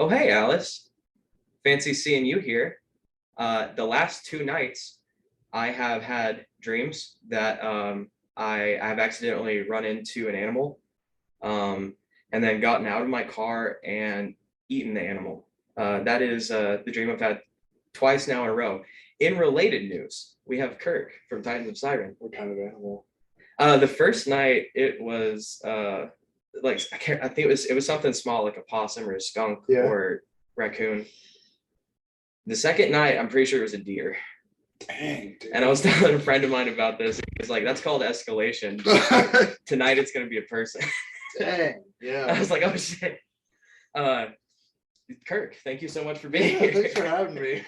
Oh, hey, Alice. Fancy seeing you here. The last 2 nights, I have had dreams that I have accidentally run into an animal, um, and then gotten out of my car and eaten the animal. That is the dream I've had twice now in a row. In related news, we have Kirk from Titans of Siren. What kind of animal? The first night it was like I think it was something small like a possum or a skunk or raccoon. The second night, I'm pretty sure it was a deer. Dang, dude. And I was telling a friend of mine about this. He's like, that's called escalation. Tonight it's gonna be a person. Dang. Yeah. I was like, oh shit. Kirk, thank you so much for being here. Thanks for having me.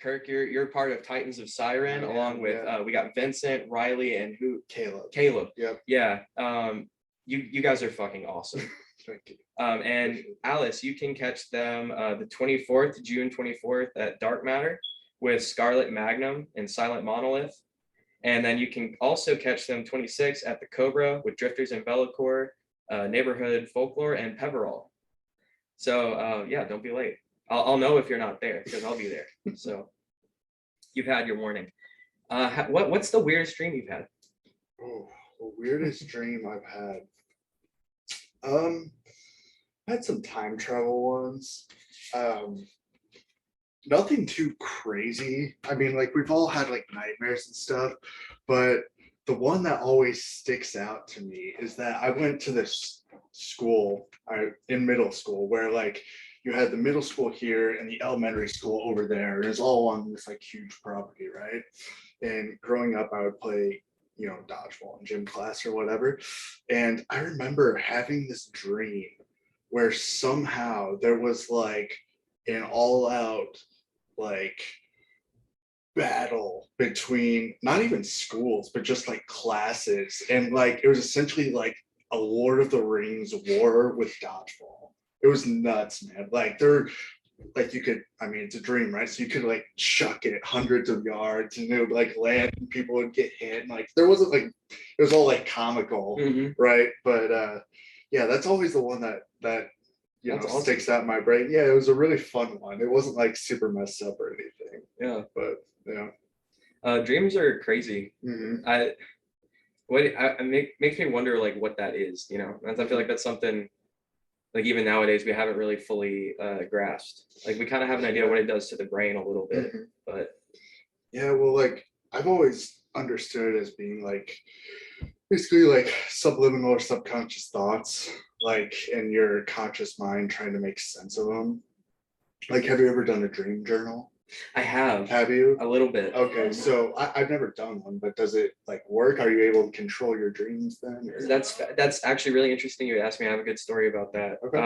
Kirk, you're part of Titans of Siren, along with we got Vincent, Riley, and Caleb. Yep. Yeah. You guys are fucking awesome. Thank you. And Alice, you can catch them the 24th, June 24th at Dark Matter with Scarlet Magnum and Silent Monolith. And then you can also catch them 26th at the Cobra with Drifters and Velocore, Neighborhood Folklore, and Peverall. So yeah, don't be late. I'll know if you're not there because I'll be there. So you've had your warning. What's the weirdest dream you've had? Oh, the weirdest dream I've had. I had some time travel ones. Nothing too crazy. I mean, like we've all had like nightmares and stuff, but the one that always sticks out to me is that I went to this school in middle school where like you had the middle school here and the elementary school over there, and it's all on this like huge property, right? And growing up, I would play, dodgeball in gym class or whatever. And I remember having this dream where somehow there was like an all out like battle between not even schools, but just like classes. And like it was essentially like a Lord of the Rings war with dodgeball. It was nuts, man. Like you could, I mean, it's a dream, right? So you could like chuck it hundreds of yards and it would like land and people would get hit. And like there wasn't like, it was all like comical, right? But yeah, that's always the one that awesome. Sticks out in my brain. Yeah, it was a really fun one. It wasn't like super messed up or anything. Yeah. But yeah. Dreams are crazy. Makes me wonder like what that is, And I feel like that's something like even nowadays we haven't really fully grasped. Like we kind of have an idea what it does to the brain a little bit, but yeah, well, like I've always understood it as being like basically like subliminal or subconscious thoughts, like in your conscious mind trying to make sense of them. Like, have you ever done a dream journal? I have. Have you? A little bit. Okay, so I've never done one, but does it like work? Are you able to control your dreams then? Or? That's actually really interesting. You asked me. I have a good story about that. Okay.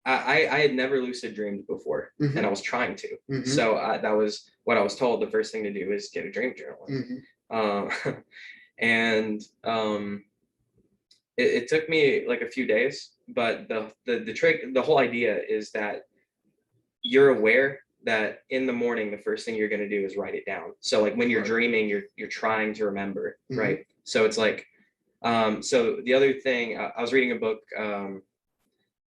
I had never lucid dreamed before, and I was trying to. So that was what I was told. The first thing to do is get a dream journal. It took me like a few days, but the trick, the whole idea is that you're aware that in the morning the first thing you're going to do is write it down. So like when you're dreaming, you're trying to remember, right? So it's like so the other thing, I was reading a book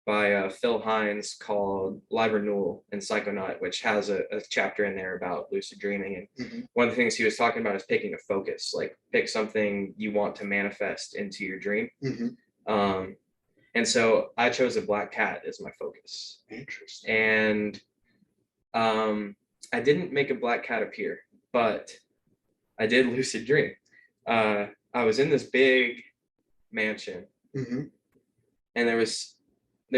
by Phil Hines called Live Renewal and Psychonaut, which has a chapter in there about lucid dreaming. And one of the things he was talking about is picking a focus, like pick something you want to manifest into your dream. And so I chose a black cat as my focus. Interesting. And I didn't make a black cat appear, but I did lucid dream. I was in this big mansion, and there was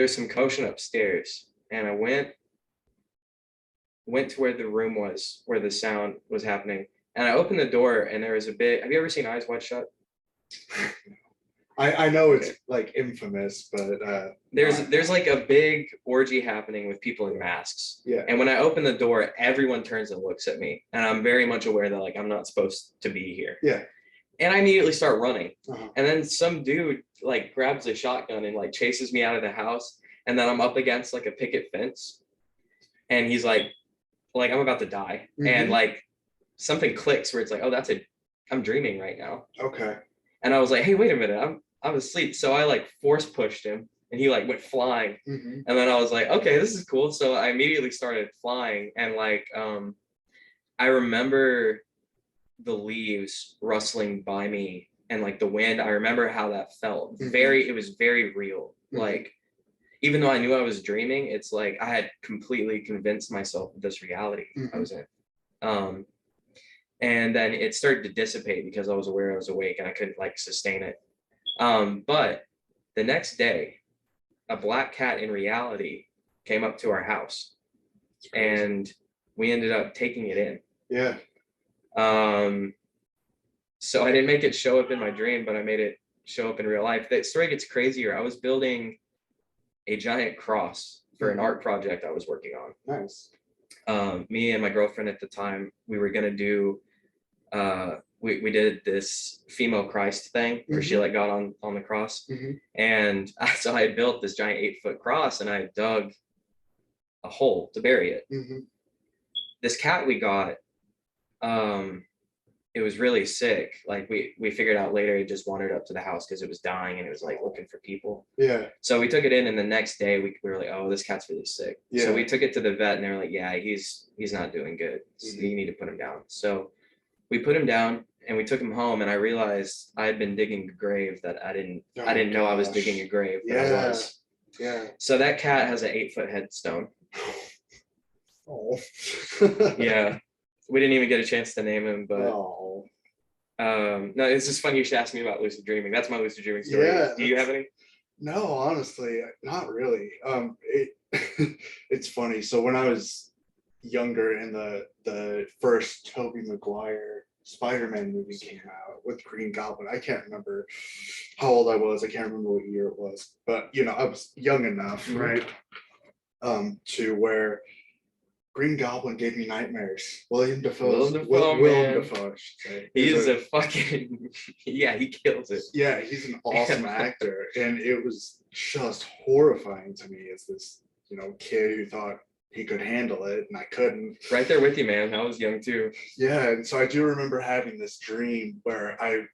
some commotion upstairs, and I went to where the room was, where the sound was happening, and I opened the door, and there was a bit. Have you ever seen Eyes Wide Shut? I know it's like infamous, but there's like a big orgy happening with people in masks. Yeah. And when I open the door, everyone turns and looks at me, and I'm very much aware that like I'm not supposed to be here. Yeah. And I immediately start running. And then some dude like grabs a shotgun and like chases me out of the house. And then I'm up against like a picket fence. And he's like I'm about to die. And like something clicks where it's like, oh, I'm dreaming right now. Okay. And I was like, hey, wait a minute. I was asleep. So I like force pushed him and he like went flying. Mhm. And then I was like, okay, this is cool. So I immediately started flying and like I remember the leaves rustling by me and like the wind. I remember how that felt. It was very real. Like even though I knew I was dreaming, it's like I had completely convinced myself of this reality I was in. And then it started to dissipate because I was aware I was awake and I couldn't like sustain it. But the next day, a black cat in reality came up to our house and we ended up taking it in. Yeah. So I didn't make it show up in my dream, but I made it show up in real life. That story gets crazier. I was building a giant cross for an art project I was working on. Nice. Me and my girlfriend at the time, we were gonna do we did this female Christ thing where she like got on the cross. And so I had built this giant 8-foot cross and I dug a hole to bury it. This cat we got, it was really sick. Like we figured out later it just wandered up to the house because it was dying and it was like looking for people. Yeah. So we took it in and the next day we were like, oh, this cat's really sick. Yeah. So we took it to the vet and they were like, yeah, he's not doing good. So you need to put him down. So we put him down and we took him home and I realized I had been digging a grave that I didn't know I was digging a grave, but I was. Yeah. So that cat has an 8-foot headstone. Oh. Yeah. We didn't even get a chance to name him, but no, it's just funny you should ask me about lucid dreaming. That's my lucid dreaming story. Yeah, do you have any? No, honestly, not really. It's funny. So when I was younger and the first Tobey Maguire Spider-Man movie came out with Green Goblin, I can't remember how old I was. I can't remember what year it was, but you know, I was young enough, right? To where Green Goblin gave me nightmares. Willem Dafoe, I should say. He's a fucking yeah, he kills it. Yeah, he's an awesome actor, and it was just horrifying to me as this, you know, kid who thought he could handle it, and I couldn't. Right there with you, man. I was young too. Yeah, and so I do remember having this dream where I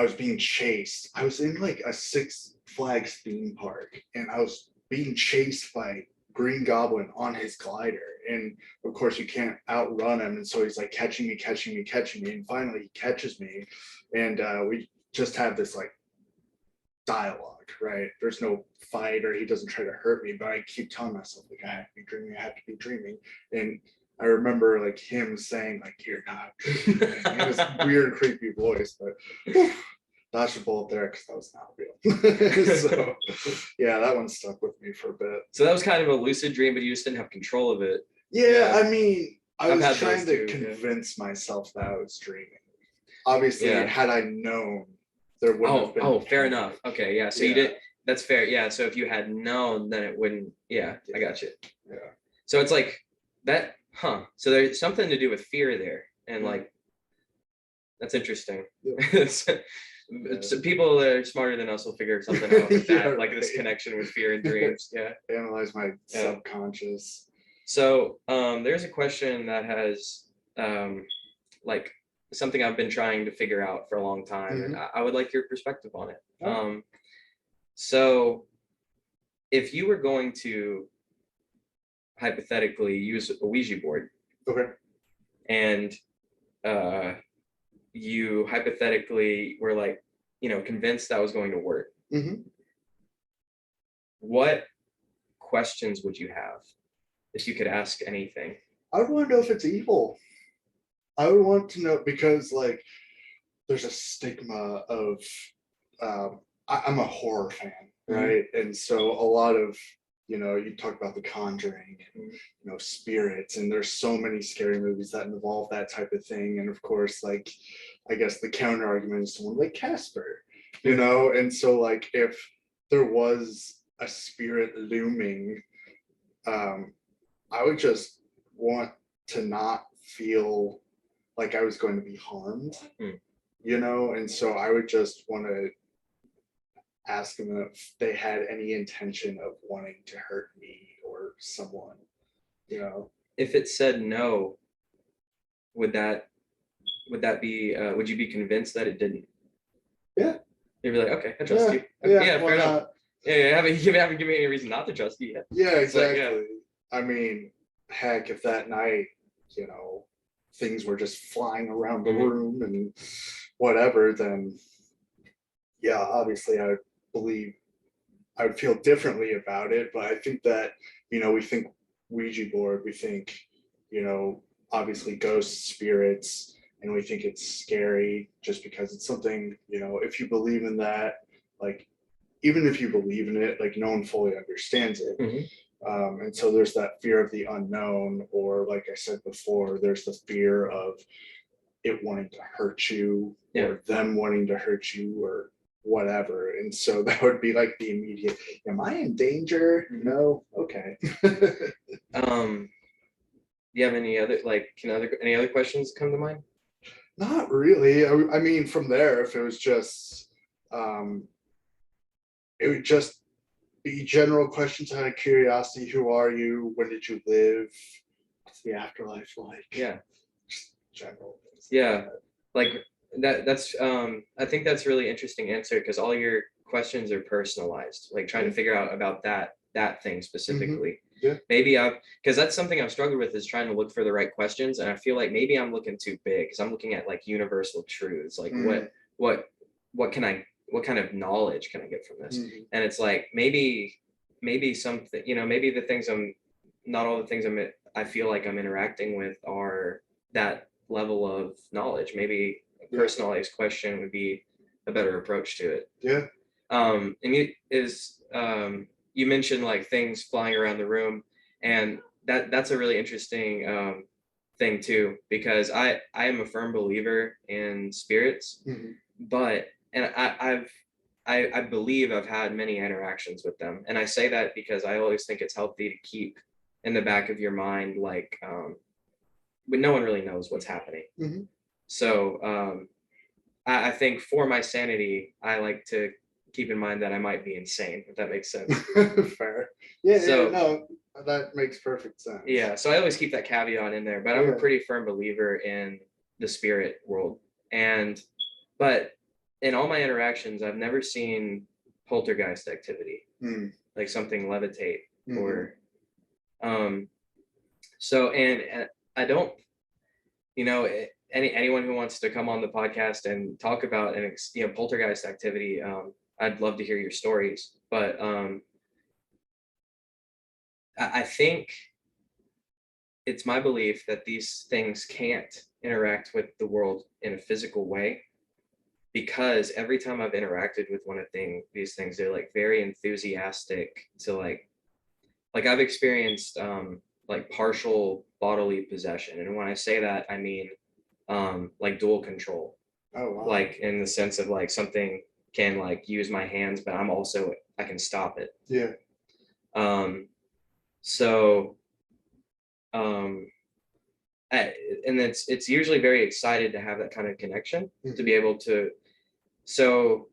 was being chased. I was in like a Six Flags theme park, and I was being chased by Green Goblin on his glider, and of course you can't outrun him, and so he's like catching me, and finally he catches me, and we just have this like dialogue, right? There's no fight or he doesn't try to hurt me, but I keep telling myself like I have to be dreaming, and I remember like him saying like you're not dreaming. It was weird creepy voice, but dodged a bullet there because that was not real. So yeah, that one stuck with me for a bit. So that was kind of a lucid dream, but you just didn't have control of it. Yeah. I mean, I was trying to convince myself that I was dreaming. Obviously, had I known, there wouldn't have been. Oh, fair enough. Okay, yeah. So you did. That's fair. Yeah. So if you had known, then it wouldn't. Yeah, I got you. Yeah. So it's like that, huh? So there's something to do with fear there, and like that's interesting. Yeah. So people that are smarter than us will figure something out with that, like this connection with fear and dreams. Yeah. Analyze my subconscious. So there's a question that has like something I've been trying to figure out for a long time, and I would like your perspective on it. So if you were going to hypothetically use a Ouija board, and you hypothetically were like, you know, convinced that was going to work, what questions would you have if you could ask anything? I would want to know if it's evil. I would want to know because like there's a stigma of I'm a horror fan, right? And so a lot of, you know, you talk about The Conjuring and, you know, spirits, and there's so many scary movies that involve that type of thing. And of course, like, I guess the counter argument is someone like Casper, you know? And so like, if there was a spirit looming, I would just want to not feel like I was going to be harmed, you know? And so I would just want to ask them if they had any intention of wanting to hurt me or someone, you know. If it said no, would that be would you be convinced that it didn't? Yeah. You'd be like, okay, I trust you. Yeah, Fair enough. Yeah, you haven't given me any reason not to trust you yet. Yeah, exactly. Like, I mean, heck, if that night, things were just flying around the room and whatever, then yeah, obviously I would believe I would feel differently about it. But I think that, we think Ouija board, we think, obviously ghosts, spirits, and we think it's scary just because it's something, if you believe in that, like, even if you believe in it, like no one fully understands it. And so there's that fear of the unknown, or like I said before, there's the fear of it wanting to hurt you, or them wanting to hurt you, or whatever. And so that would be like the immediate, am I in danger? No. Okay. Do you have any other any other questions come to mind? Not really. I mean, from there, if it was just, it would just be general questions out of curiosity. Who are you? When did you live? What's the afterlife like? Yeah. Just general things. Yeah. Like that's I think that's really interesting answer, because all your questions are personalized, like trying to figure out about that thing specifically. Yeah. Maybe because that's something I've struggled with, is trying to look for the right questions, and I feel like maybe I'm looking too big, because I'm looking at like universal truths, like what kind of knowledge can I get from this? And it's like maybe something, maybe the things not all the things I feel like I'm interacting with are that level of knowledge. Maybe a personalized question would be a better approach to it. Yeah. And you mentioned like things flying around the room, and that's a really interesting thing too, because I am a firm believer in spirits, but I believe I've had many interactions with them, and I say that because I always think it's healthy to keep in the back of your mind, like but no one really knows what's happening. So I think for my sanity, I like to keep in mind that I might be insane, if that makes sense. Fair. Yeah, no, that makes perfect sense. Yeah, so I always keep that caveat in there, but I'm a pretty firm believer in the spirit world. But in all my interactions, I've never seen poltergeist activity, like something levitate or so, and I don't, anyone who wants to come on the podcast and talk about poltergeist activity, I'd love to hear your stories. But I think it's my belief that these things can't interact with the world in a physical way, because every time I've interacted with one of these things, they're like very enthusiastic to like I've experienced like partial bodily possession. And when I say that, I mean like dual control. Oh, wow. Like in the sense of like something can like use my hands, but I can stop it. Yeah. So and it's usually very excited to have that kind of connection, to be able to. So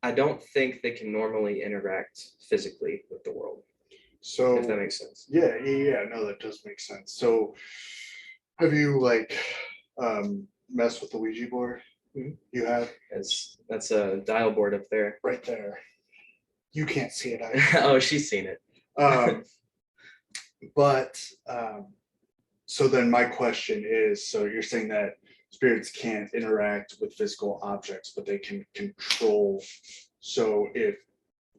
I don't think they can normally interact physically with the world. So if that makes sense. Yeah. No, that does make sense. So have you like messed with the Ouija board? You have? That's a dial board up there. Right there. You can't see it. Oh, she's seen it. But so then my question is, so you're saying that spirits can't interact with physical objects, but they can control. So if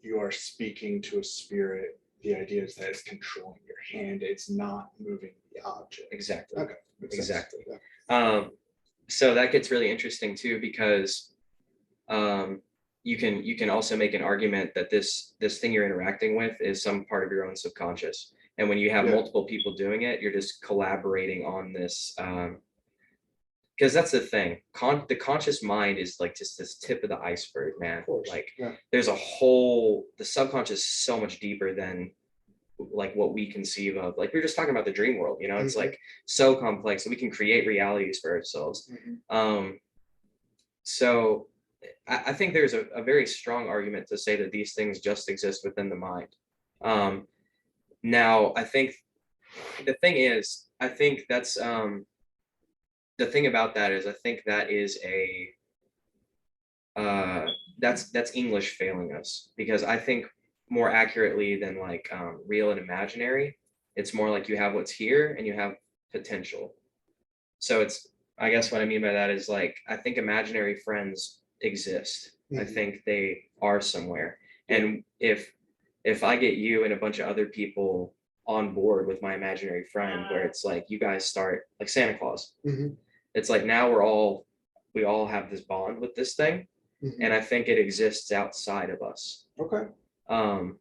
you are speaking to a spirit, the idea is that it's controlling your hand, it's not moving the object. Exactly. Okay. Exactly. Yeah. So that gets really interesting too, because you can also make an argument that this thing you're interacting with is some part of your own subconscious. And when you have multiple people doing it, you're just collaborating on this. Because that's the thing. The conscious mind is like just this tip of the iceberg, man. Like there's the subconscious is so much deeper than like what we conceive of. Like we were just talking about the dream world, it's like so complex, and we can create realities for ourselves. So I think there's a very strong argument to say that these things just exist within the mind. Now, I think the thing that's the thing about that is I think that is that's English failing us, because I think more accurately than like real and imaginary, it's more like you have what's here and you have potential. So it's, I guess what I mean by that is like, I think imaginary friends exist. I Mhm. think they are somewhere. And if I get you and a bunch of other people on board with my imaginary friend, where it's like you guys start like Santa Claus, Mhm. it's like now we all have this bond with this thing, and Mhm. I think it exists outside of us. Okay. Um,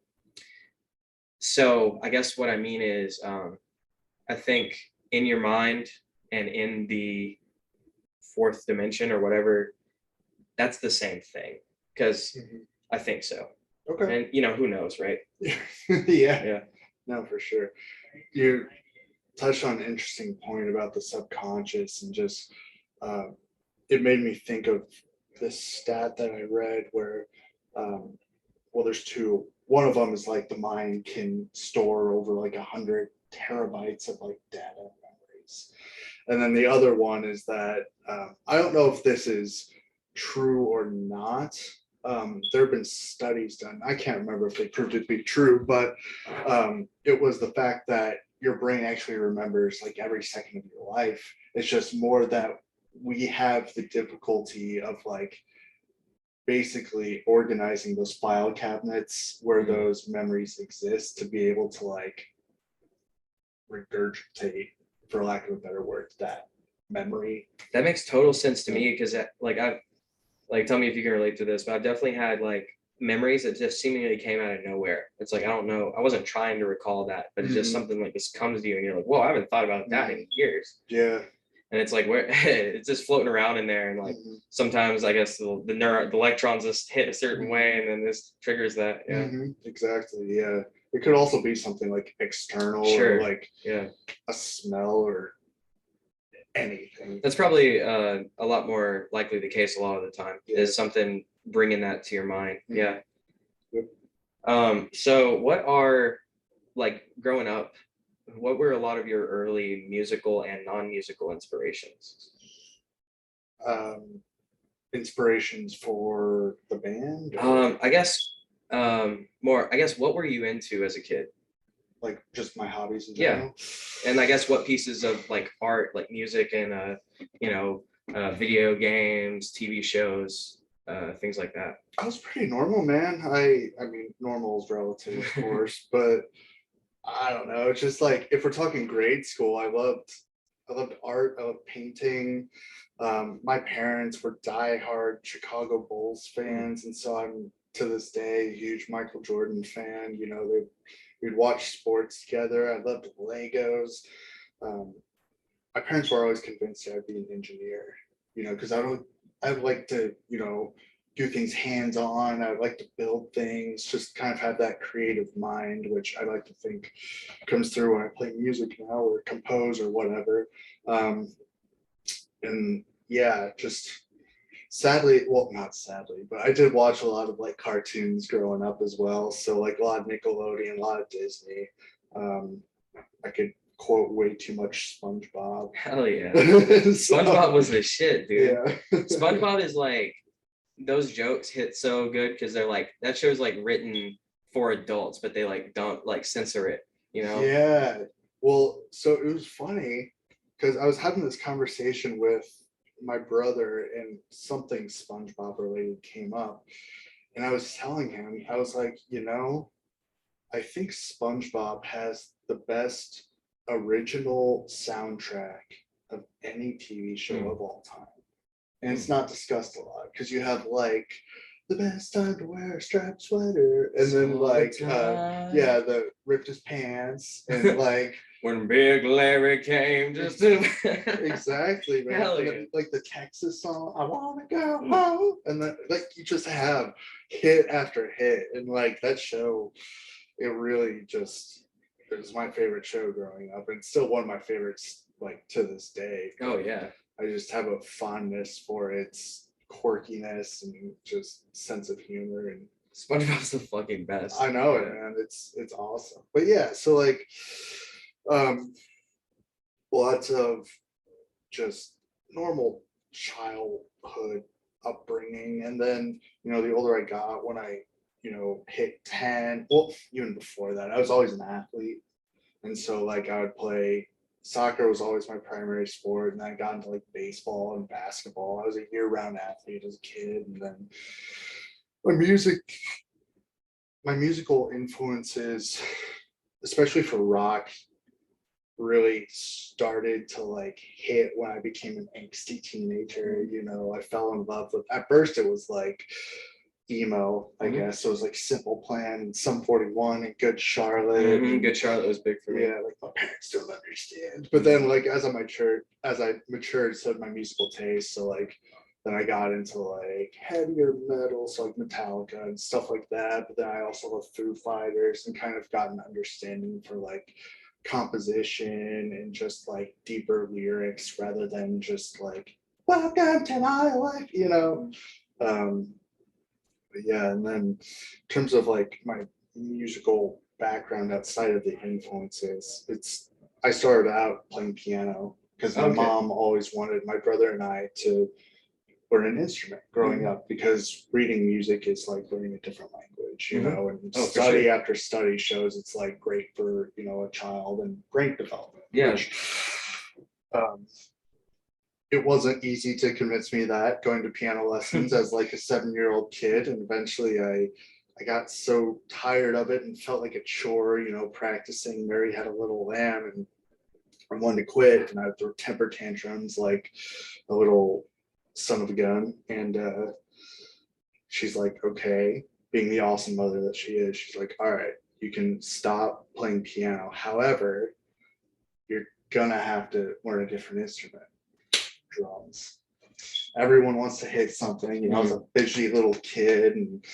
so I guess what I mean is, I think in your mind and in the fourth dimension or whatever, that's the same thing. Because Mhm. I think so. Okay. And who knows, right? Yeah. Yeah. No, for sure. You touched on an interesting point about the subconscious and just uh, it made me think of this stat that I read where um, well, there's two. One of them is like the mind can store over like 100 terabytes of like data memories. And then the other one is that I don't know if this is true or not. There have been studies done. I can't remember if they proved it to be true, but it was the fact that your brain actually remembers like every second of your life. It's just more that we have the difficulty of like basically organizing those file cabinets where those memories exist to be able to like regurgitate, for lack of a better word, that memory. That makes total sense to me, because like I've, like, tell me if you can relate to this, but I've definitely had like memories that just seemingly came out of nowhere. It's like, I don't know, I wasn't trying to recall that, but it's just something like this comes to you and you're like, whoa, I haven't thought about that in years. Yeah. And it's like, where it's just floating around in there. And like sometimes I guess the electrons just hit a certain way and then this triggers that. Yeah. Exactly. Yeah. It could also be something like external Sure. or like Yeah. a smell or anything. That's probably a lot more likely the case a lot of the time, is something bringing that to your mind. Yeah. Yep. So what are, like, growing up, what were a lot of your early musical and non-musical inspirations? Inspirations for the band? I guess more, I guess, what were you into as a kid? Like just my hobbies in Yeah. general? And I guess what pieces of like art, like music and video games, TV shows, things like that. I was pretty normal, man. I mean, normal is relative, of course, but I don't know. It's just like if we're talking grade school, I loved art, I loved painting. My parents were diehard Chicago Bulls fans, and so I'm to this day a huge Michael Jordan fan. We'd watch sports together. I loved Legos. Um, my parents were always convinced I'd be an engineer, because I'd like to, do things hands on. I'd like to build things, just kind of have that creative mind, which I like to think comes through when I play music now or compose or whatever. And yeah, just sadly, well, not sadly, but I did watch a lot of like cartoons growing up as well. So like a lot of Nickelodeon, a lot of Disney. Um, I could quote way too much SpongeBob. Hell yeah. So, SpongeBob was the shit, dude. yeah. SpongeBob is like, those jokes hit so good because they're like, that show's like written for adults, but they like don't like censor it, Yeah. Well, so it was funny because I was having this conversation with my brother and something SpongeBob related came up. And I was telling him, I was like, I think SpongeBob has the best original soundtrack of any TV show of all time. And it's not discussed a lot because you have like the best time to wear a striped sweater, and then like the ripped his pants and like when Big Larry came just to exactly, man. Hell And yeah. then, like the Texas song, I wanna go home, and then like you just have hit after hit, and like that show, it really just it was my favorite show growing up, and still one of my favorites like to this day. Oh yeah. I just have a fondness for its quirkiness and just sense of humor, and SpongeBob's the fucking best. I know it, man. It's awesome. But yeah, so like um lots of just normal childhood upbringing. And then, the older I got, when I, hit 10, well, even before that, I was always an athlete. And so like I would play soccer was always my primary sport. And then I got into like baseball and basketball. I was a year-round athlete as a kid. And then my music, my musical influences, especially for rock, really started to like hit when I became an angsty teenager. I fell in love with, at first it was like emo, I guess. So it was like Simple Plan and Sum 41 and Good Charlotte. Good Charlotte was big for me. Yeah, like my parents don't understand. But then like as I matured, so did my musical taste. So like then I got into like heavier metal, so like Metallica and stuff like that. But then I also love Foo Fighters and kind of got an understanding for like composition and just like deeper lyrics rather than just like welcome to my life. But yeah, and then in terms of like my musical background outside of the influences, I started out playing piano because my mom always wanted my brother and I to learn an instrument growing up, because reading music is like learning a different language, and study after study shows it's like great for, a child and brain development. Yeah. Which, it wasn't easy to convince me that going to piano lessons as like a 7-year-old kid. And eventually I got so tired of it and felt like a chore, practicing Mary Had a Little Lamb, and I wanted to quit, and I would throw temper tantrums like a little son of a gun. And she's like, okay, being the awesome mother that she is, she's like, all right, you can stop playing piano. However, you're gonna have to learn a different instrument. Drums. Everyone wants to hit something. I was a bitchy little kid, and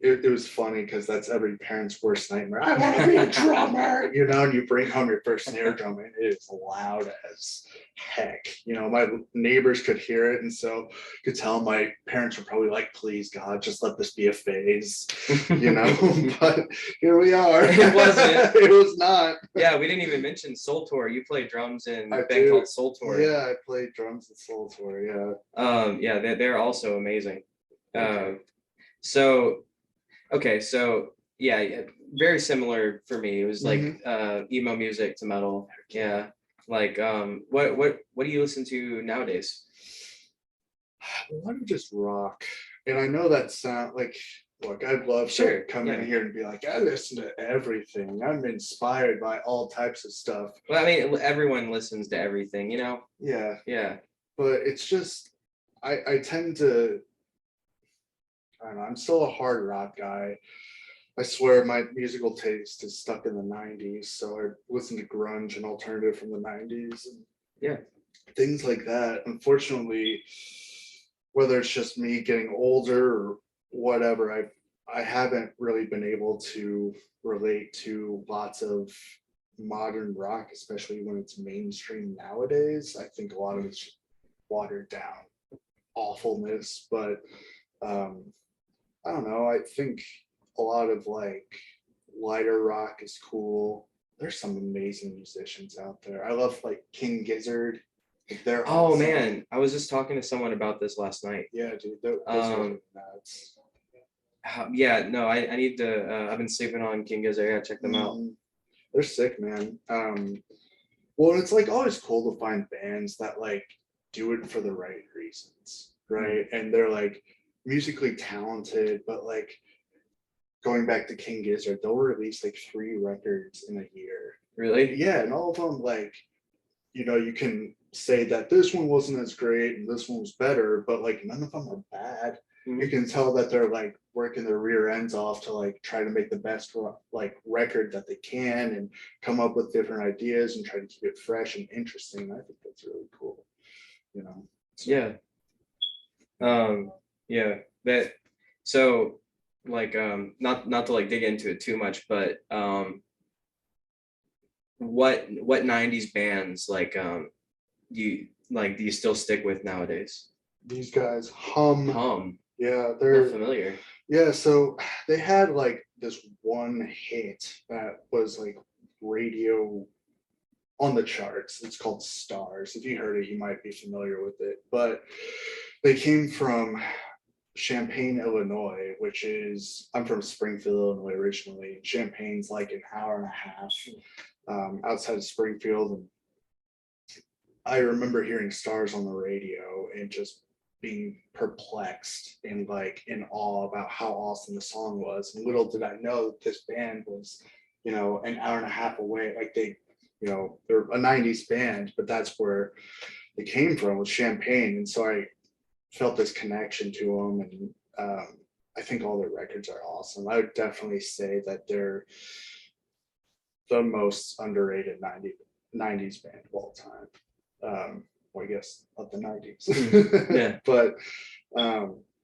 it was funny because that's every parent's worst nightmare. I want to be a drummer, and you bring home your first snare drum and it is loud as heck. My neighbors could hear it, and so could tell my parents were probably like, please God, just let this be a phase, but here we are. It wasn't. It was not. Yeah, we didn't even mention Soltour. You play drums in a band called Soltour. Yeah, I played drums in Soltour, yeah. Yeah, they're also amazing. So yeah, very similar for me. It was like emo music to metal. Yeah. Like what do you listen to nowadays? A lot of just rock. And I know that sound like, look, I'd love to come in here and be like, I listen to everything. I'm inspired by all types of stuff. Well, I mean, everyone listens to everything, Yeah. Yeah. But it's just I tend to, I don't know, I'm still a hard rock guy. I swear my musical taste is stuck in the 90s. So I listen to grunge and alternative from the 90s and things like that. Unfortunately, whether it's just me getting older or whatever, I haven't really been able to relate to lots of modern rock, especially when it's mainstream nowadays. I think a lot of it's watered down awfulness, but I don't know. I think a lot of like lighter rock is cool. There's some amazing musicians out there. I love like King Gizzard. They're awesome. Man, I was just talking to someone about this last night. Yeah, dude. Those are nuts. Yeah, no, I need to. I've been sleeping on King Gizzard. I gotta check them out. They're sick, man. Well, it's like always cool to find bands that like do it for the right reasons, right? And they're like musically talented, but like going back to King Gizzard, they'll release like 3 records in a year. Really? Yeah, and all of them like, you can say that this one wasn't as great and this one was better, but like none of them are bad. You can tell that they're like working their rear ends off to like try to make the best like record that they can and come up with different ideas and try to keep it fresh and interesting. I think that's really cool. So. Yeah. That so like not to like dig into it too much, but what 90s bands like do you still stick with nowadays? These guys Hum. Yeah, they're familiar. Yeah, so they had like this one hit that was like radio on the charts. It's called Stars. If you heard it, you might be familiar with it. But they came from Champaign, Illinois, which is, I'm from Springfield, Illinois originally. Champaign's like an hour and a half outside of Springfield. And I remember hearing Stars on the radio and just being perplexed and like in awe about how awesome the song was. And little did I know that this band was, you know, an hour and a half away. Like they, you know, they're a 90s band, but that's where they came from, was Champaign. And so I felt this connection to them. And I think all their records are awesome. I would definitely say that they're the most underrated 90s band of all time. Well, I guess of the 90s. Yeah. But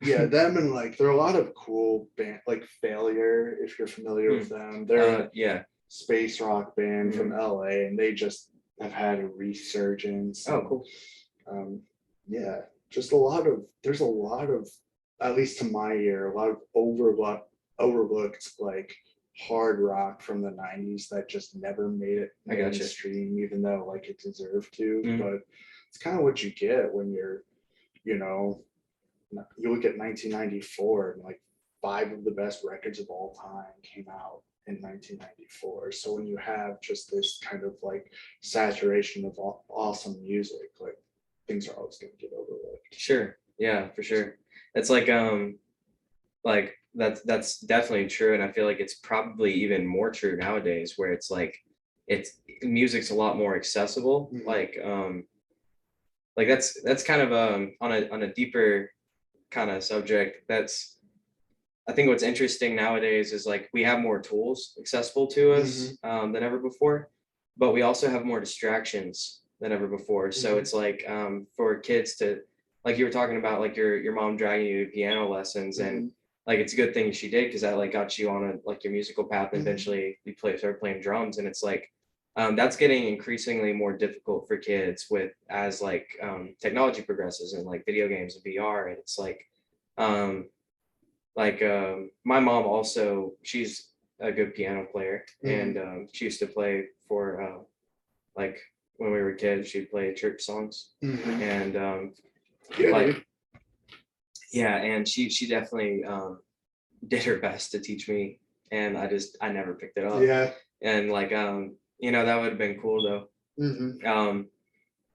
yeah, them and like there are a lot of cool band like Failure, if you're familiar with them. They're yeah, space rock band from LA, and they just have had a resurgence. oh cool. Yeah, just there's a lot of, at least to my ear, a lot of overlooked like hard rock from the 90s that just never made it mainstream, even though like it deserved to. But it's kind of what you get when you're, you know, you look at 1994 and like 5 of the best records of all time came out in 1994. So when you have just this kind of like saturation of awesome music, like things are always going to get overlooked. Sure. Yeah, for sure. It's like that's definitely true, and I feel like it's probably even more true nowadays, where it's like music's a lot more accessible. Like that's kind of on a deeper kind of subject. That's, I think what's interesting nowadays is like we have more tools accessible to us than ever before, but we also have more distractions than ever before. So it's like for kids to, like you were talking about, like your mom dragging you to piano lessons, and like it's a good thing she did, because that like got you on a like your musical path, and eventually you started playing drums. And it's like that's getting increasingly more difficult for kids with as like technology progresses and like video games and VR. And it's like my mom also, she's a good piano player, and she used to play for like when we were kids, she'd play church songs, and and she definitely did her best to teach me, and I never picked it up. And like you know, that would have been cool though.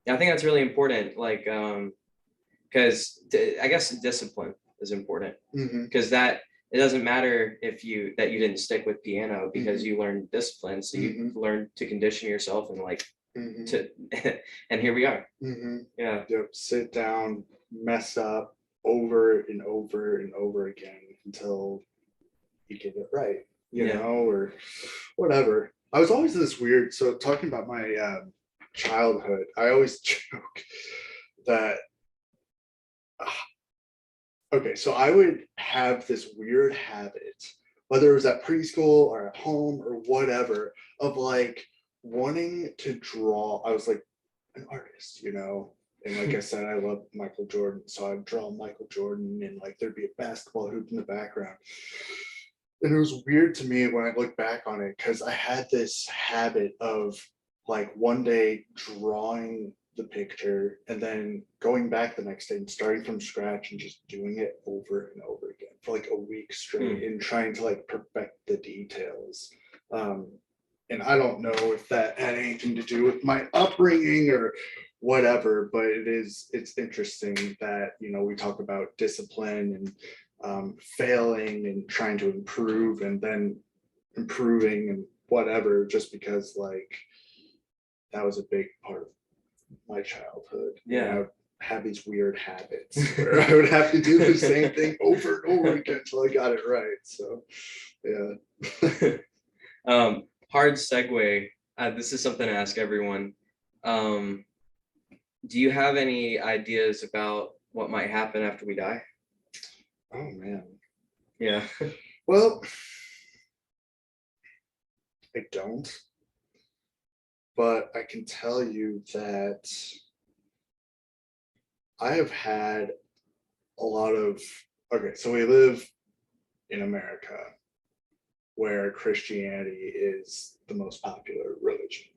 I think that's really important, like because I guess discipline is important, because that it doesn't matter if you didn't stick with piano, because you learned discipline, so you learned to condition yourself, and like to and here we are. Sit down, mess up over and over and over again until you get it right, you know, or whatever. I was always this weird, so talking about my childhood, I always joke that okay, so I would have this weird habit, whether it was at preschool or at home or whatever, of like wanting to draw. I was like an artist, you know, and like I said, I love Michael Jordan, so I'd draw Michael Jordan, and like there'd be a basketball hoop in the background. And it was weird to me when I look back on it, because I had this habit of like one day drawing the picture and then going back the next day and starting from scratch and just doing it over and over again for like a week straight and trying to like perfect the details. And I don't know if that had anything to do with my upbringing or whatever, but it's interesting that, you know, we talk about discipline and failing and trying to improve and then improving and whatever, just because like that was a big part of my childhood. And I would have these weird habits where I would have to do the same thing over and over again until I got it right. So hard segue. This is something to ask everyone. Do you have any ideas about what might happen after we die? Oh man. Yeah. Well, I don't. But I can tell you that I have had a lot of, okay, so we live in America where Christianity is the most popular religion.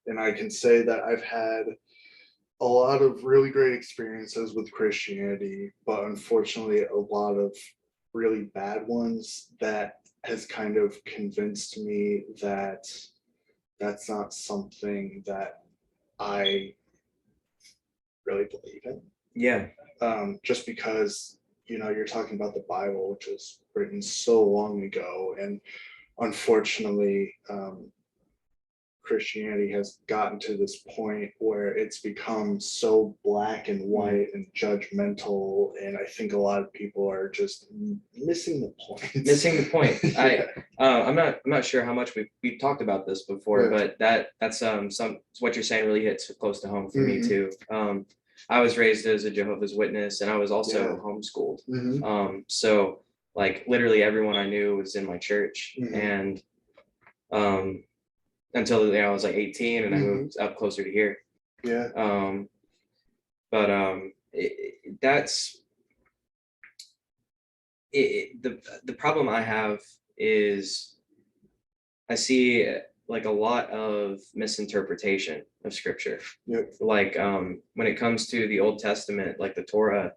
And I can say that I've had a lot of really great experiences with Christianity, but unfortunately, a lot of really bad ones that has kind of convinced me that that's not something that I really believe in. Yeah. Just because, you're talking about the Bible, which was written so long ago, and unfortunately, Christianity has gotten to this point where it's become so black and white and judgmental, and I think a lot of people are just missing the point. Missing the point. Yeah. I'm not sure how much we've talked about this before, Yeah. but that's what you're saying really hits close to home for me Mhm. too. I was raised as a Jehovah's Witness, and I was also Yeah. homeschooled. Mhm. So like literally everyone I knew was in my church, Mhm. and until I was like 18, and I Mhm. moved up closer to here. Yeah. But that's the problem I have is I see like a lot of misinterpretation of scripture. Yep. Like when it comes to the Old Testament, like the Torah,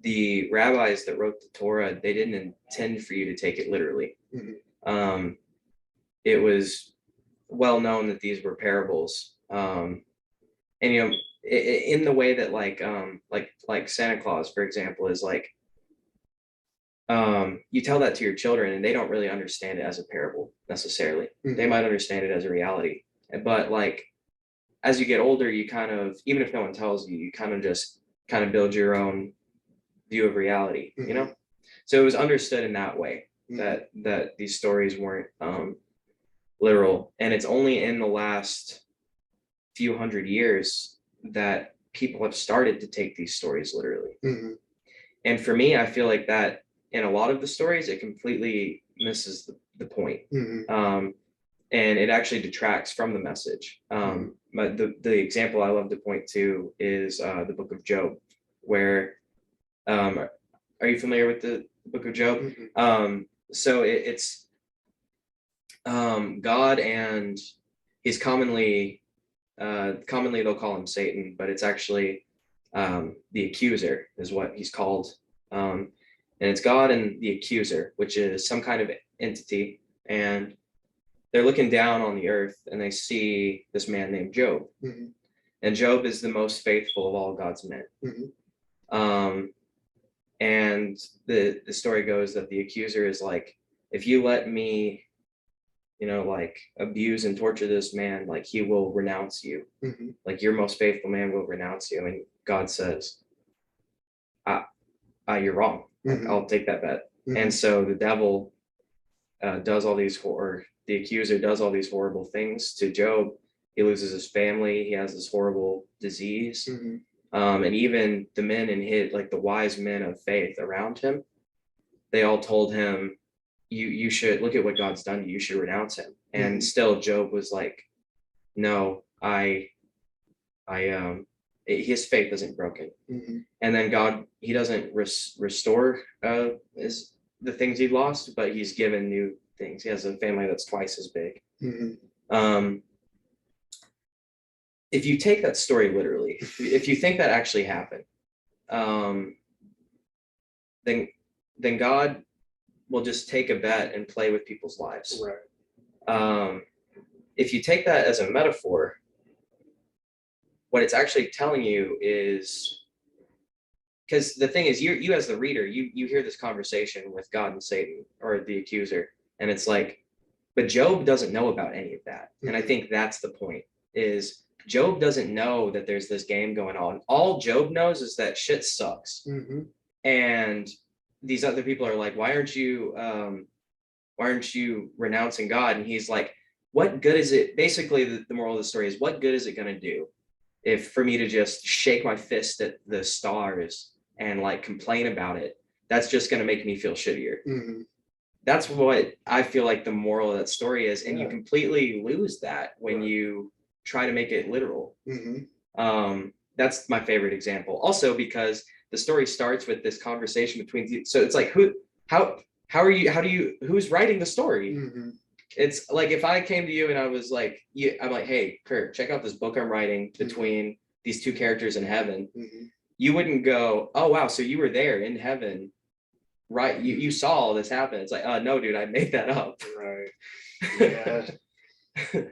the rabbis that wrote the Torah, they didn't intend for you to take it literally. Mhm. It was well known that these were parables. And in the way that like Santa Claus, for example, is like you tell that to your children and they don't really understand it as a parable necessarily. Mhm. They might understand it as a reality, but like as you get older, you kind of, even if no one tells you, you kind of just kind of build your own view of reality, you know. So it was understood in that way that these stories weren't literal, and it's only in the last few hundred years that people have started to take these stories literally. Mhm. And for me, I feel like that in a lot of the stories, it completely misses the point. Mhm. And it actually detracts from the message. But the example I love to point to is the book of Job, where are you familiar with the book of Job? So it's God, and he's commonly they'll call him Satan, but it's actually the accuser is what he's called. And it's God and the accuser, which is some kind of entity, and they're looking down on the earth and they see this man named Job. And Job is the most faithful of all God's men. And the story goes that the accuser is like, if you let me, like abuse and torture this man, like he will renounce you. Like your most faithful man will renounce you. And God says, you're wrong. Like, I'll take that bet. And so the devil does all these the accuser does all these horrible things to Job. He loses his family. He has this horrible disease. And even the men in his, like the wise men of faith around him, they all told him, you should look at what God's done to you. You should renounce him. And still Job was like, no, his faith isn't broken. And then God, he doesn't restore the things he lost, but he's given new things. He has a family that's twice as big. If you take that story literally, if you think that actually happened, then God will just take a bet and play with people's lives. Right. If you take that as a metaphor, what it's actually telling you is, because the thing is, you as the reader, you hear this conversation with God and Satan or the accuser, and it's like, but Job doesn't know about any of that. And I think that's the point, is Job doesn't know that there's this game going on. All Job knows is that shit sucks. And these other people are like, why aren't you renouncing God? And he's like, what good is it? Basically, the moral of the story is, what good is it going to do if for me to just shake my fist at the stars and like complain about it? That's just going to make me feel shittier. That's what I feel like the moral of that story is. And you completely lose that when you try to make it literal. That's my favorite example. Also, because the story starts with this conversation between, so it's like, who's writing the story? It's like if I came to you and I was like, I'm like, hey, Kirk, check out this book I'm writing between these two characters in heaven. You wouldn't go, oh wow, so you were there in heaven, right? You saw all this happen. It's like, no, dude, I made that up. Right. Yeah.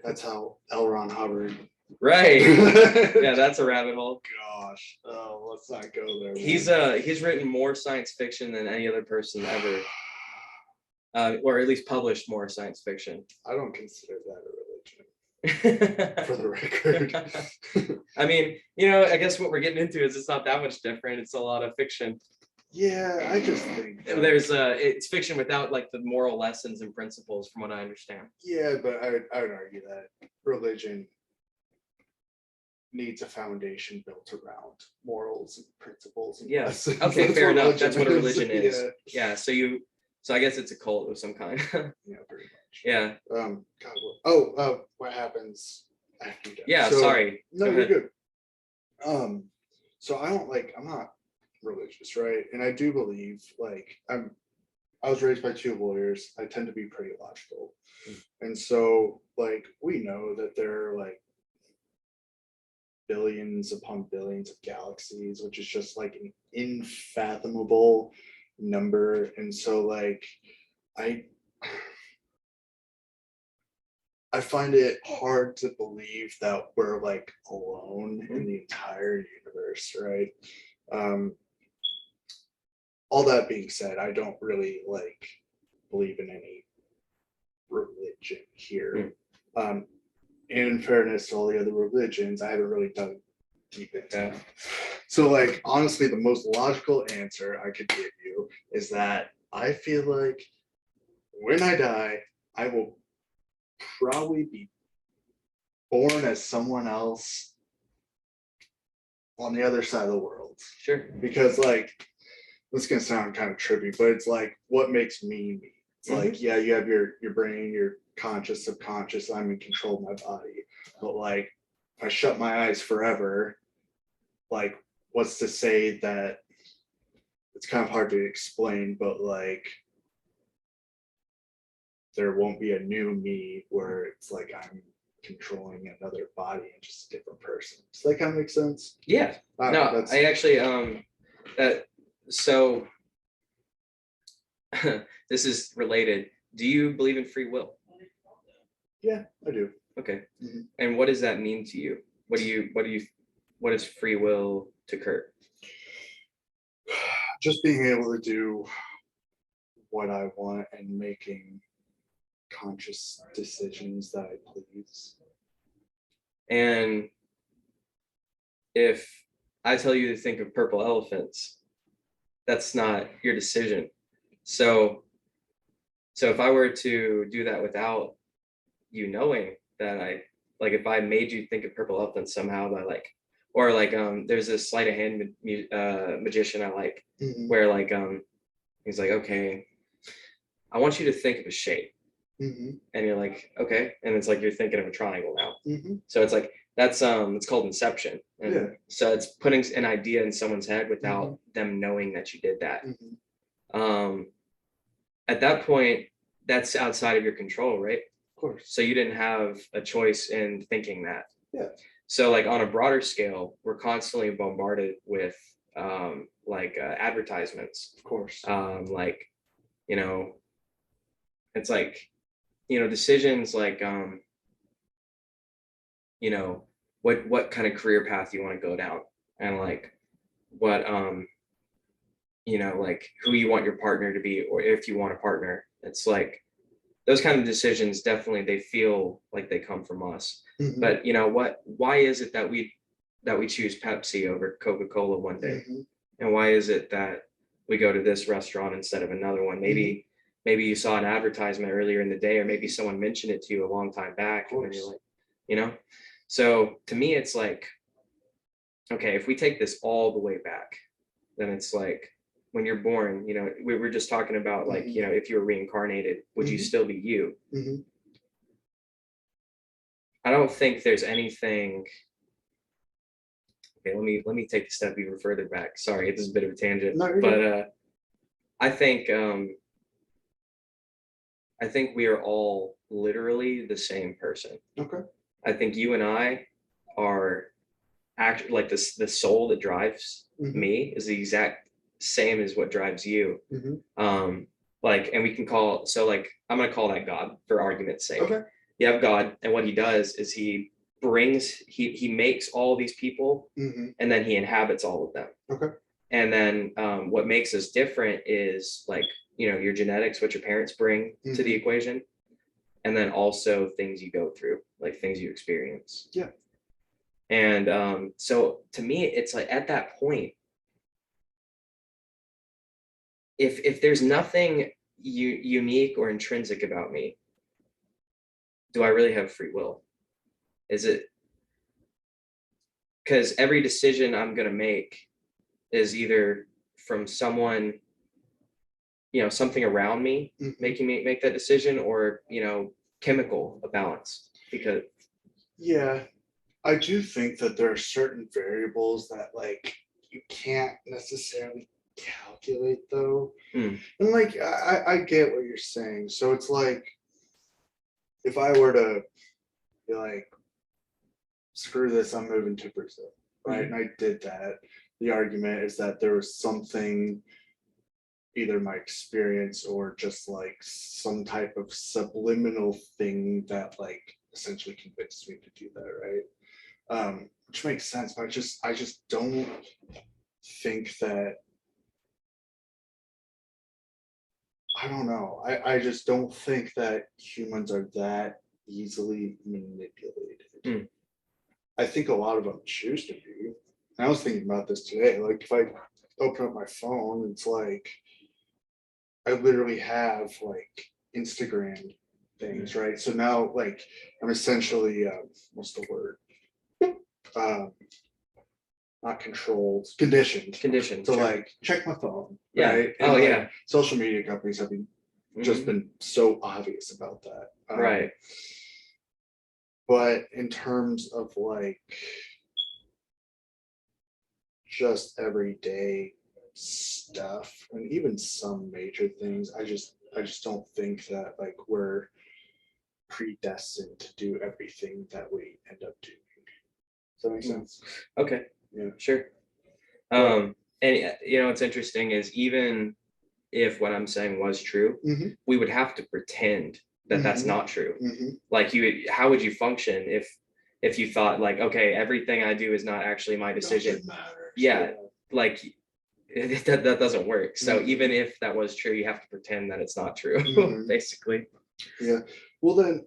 That's how L. Ron Hubbard. Right. Yeah, that's a rabbit hole. Gosh. Oh, let's not go there. He's written more science fiction than any other person ever. Or at least published more science fiction. I don't consider that a religion. For the record. I mean, you know, I guess what we're getting into is it's not that much different. It's a lot of fiction. Yeah, I just think there's it's fiction without like the moral lessons and principles, from what I understand. Yeah, but I would argue that religion needs a foundation built around morals and principles. And yes. Okay, fair enough. That's what a religion is. Yeah. So I guess it's a cult of some kind. Yeah, pretty much. Yeah. God, what happens after you die? Yeah, sorry. No, you're good. So I'm not religious, right? And I do believe, I was raised by two lawyers. I tend to be pretty logical. And so, we know that there are billions upon billions of galaxies, which is just an unfathomable number. And so I find it hard to believe that we're alone in the entire universe, right? All that being said, I don't really believe in any religion here. In fairness to all the other religions, I haven't really dug deep into them. So honestly, the most logical answer I could give you is that I feel like when I die, I will probably be born as someone else on the other side of the world. Sure. Because this is gonna sound kind of trippy, but it's what makes me me. It's yeah, you have your brain, your conscious, subconscious, I'm in control of my body. But if I shut my eyes forever, what's to say that it's kind of hard to explain, but there won't be a new me where it's I'm controlling another body and just a different person. Does that kind of make sense? Yeah. No, I actually so this is related. Do you believe in free will? Yeah, I do. Okay. And what does that mean to you? What is free will to Kurt? Just being able to do what I want and making conscious decisions that I please. And if I tell you to think of purple elephants, that's not your decision. So if I were to do that without you knowing that if I made you think of purple elephants somehow by there's this sleight of hand magician I like, where he's like, okay, I want you to think of a shape. And you're like, okay, and it's you're thinking of a triangle now. So it's that's it's called inception. And so it's putting an idea in someone's head without them knowing that you did that. At that point, that's outside of your control, right? Of course. So you didn't have a choice in thinking that. Yeah. So on a broader scale, we're constantly bombarded with advertisements. Of course. It's decisions what kind of career path you want to go down, and what who you want your partner to be, or if you want a partner. It's those kind of decisions, definitely they feel like they come from us. But why is it that we choose Pepsi over Coca-Cola one day? And why is it that we go to this restaurant instead of another one? Maybe you saw an advertisement earlier in the day, or maybe someone mentioned it to you a long time back, and then you're so to me it's okay, if we take this all the way back, then it's when you're born, we were just talking about if you were reincarnated, would you still be you? I don't think there's anything. Okay, let me take a step even further back. Sorry, this is a bit of a tangent. No, but I think I think we are all literally the same person. Okay. I think you and I are actually like this, the soul that drives me is the exact same as what drives you. Like, and we can call, so like, I'm going to call that God for argument's sake. Okay. You have God, and what he does is he makes all these people, and then he inhabits all of them. Okay. And then what makes us different is like, your genetics, what your parents bring to the equation, and then also things you go through, like things you experience. Yeah. And so to me, it's like at that point, if there's nothing unique or intrinsic about me, do I really have free will? Is it, because every decision I'm going to make is either from someone, something around me making me make that decision, or chemical balance. Because yeah, I do think that there are certain variables that like you can't necessarily calculate though. And like I get what you're saying. So it's like if I were to be like, screw this, I'm moving to Brazil, right? And I did that. The argument is that there was something, either my experience or just like some type of subliminal thing that like essentially convinced me to do that, right? Which makes sense, but I just don't think that, I don't know. I just don't think that humans are that easily manipulated. I think a lot of them choose to be. I was thinking about this today. Like if I open up my phone, it's like I literally have like Instagram things, right? So now like I'm essentially what's the word? Not controlled, conditioned conditions to sure. like check my phone. Yeah. Right? And Oh like, yeah. social media companies have been just been so obvious about that. Right. But in terms of like just everyday stuff and even some major things, I just don't think that like we're predestined to do everything that we end up doing. Does that make sense? Okay. Yeah. Sure. And what's interesting is even if what I'm saying was true, we would have to pretend that that's not true. Like how would you function if you thought like, okay, everything I do is not actually my decision? Yeah, like that doesn't work. So even if that was true, you have to pretend that it's not true, basically. Yeah. Well, then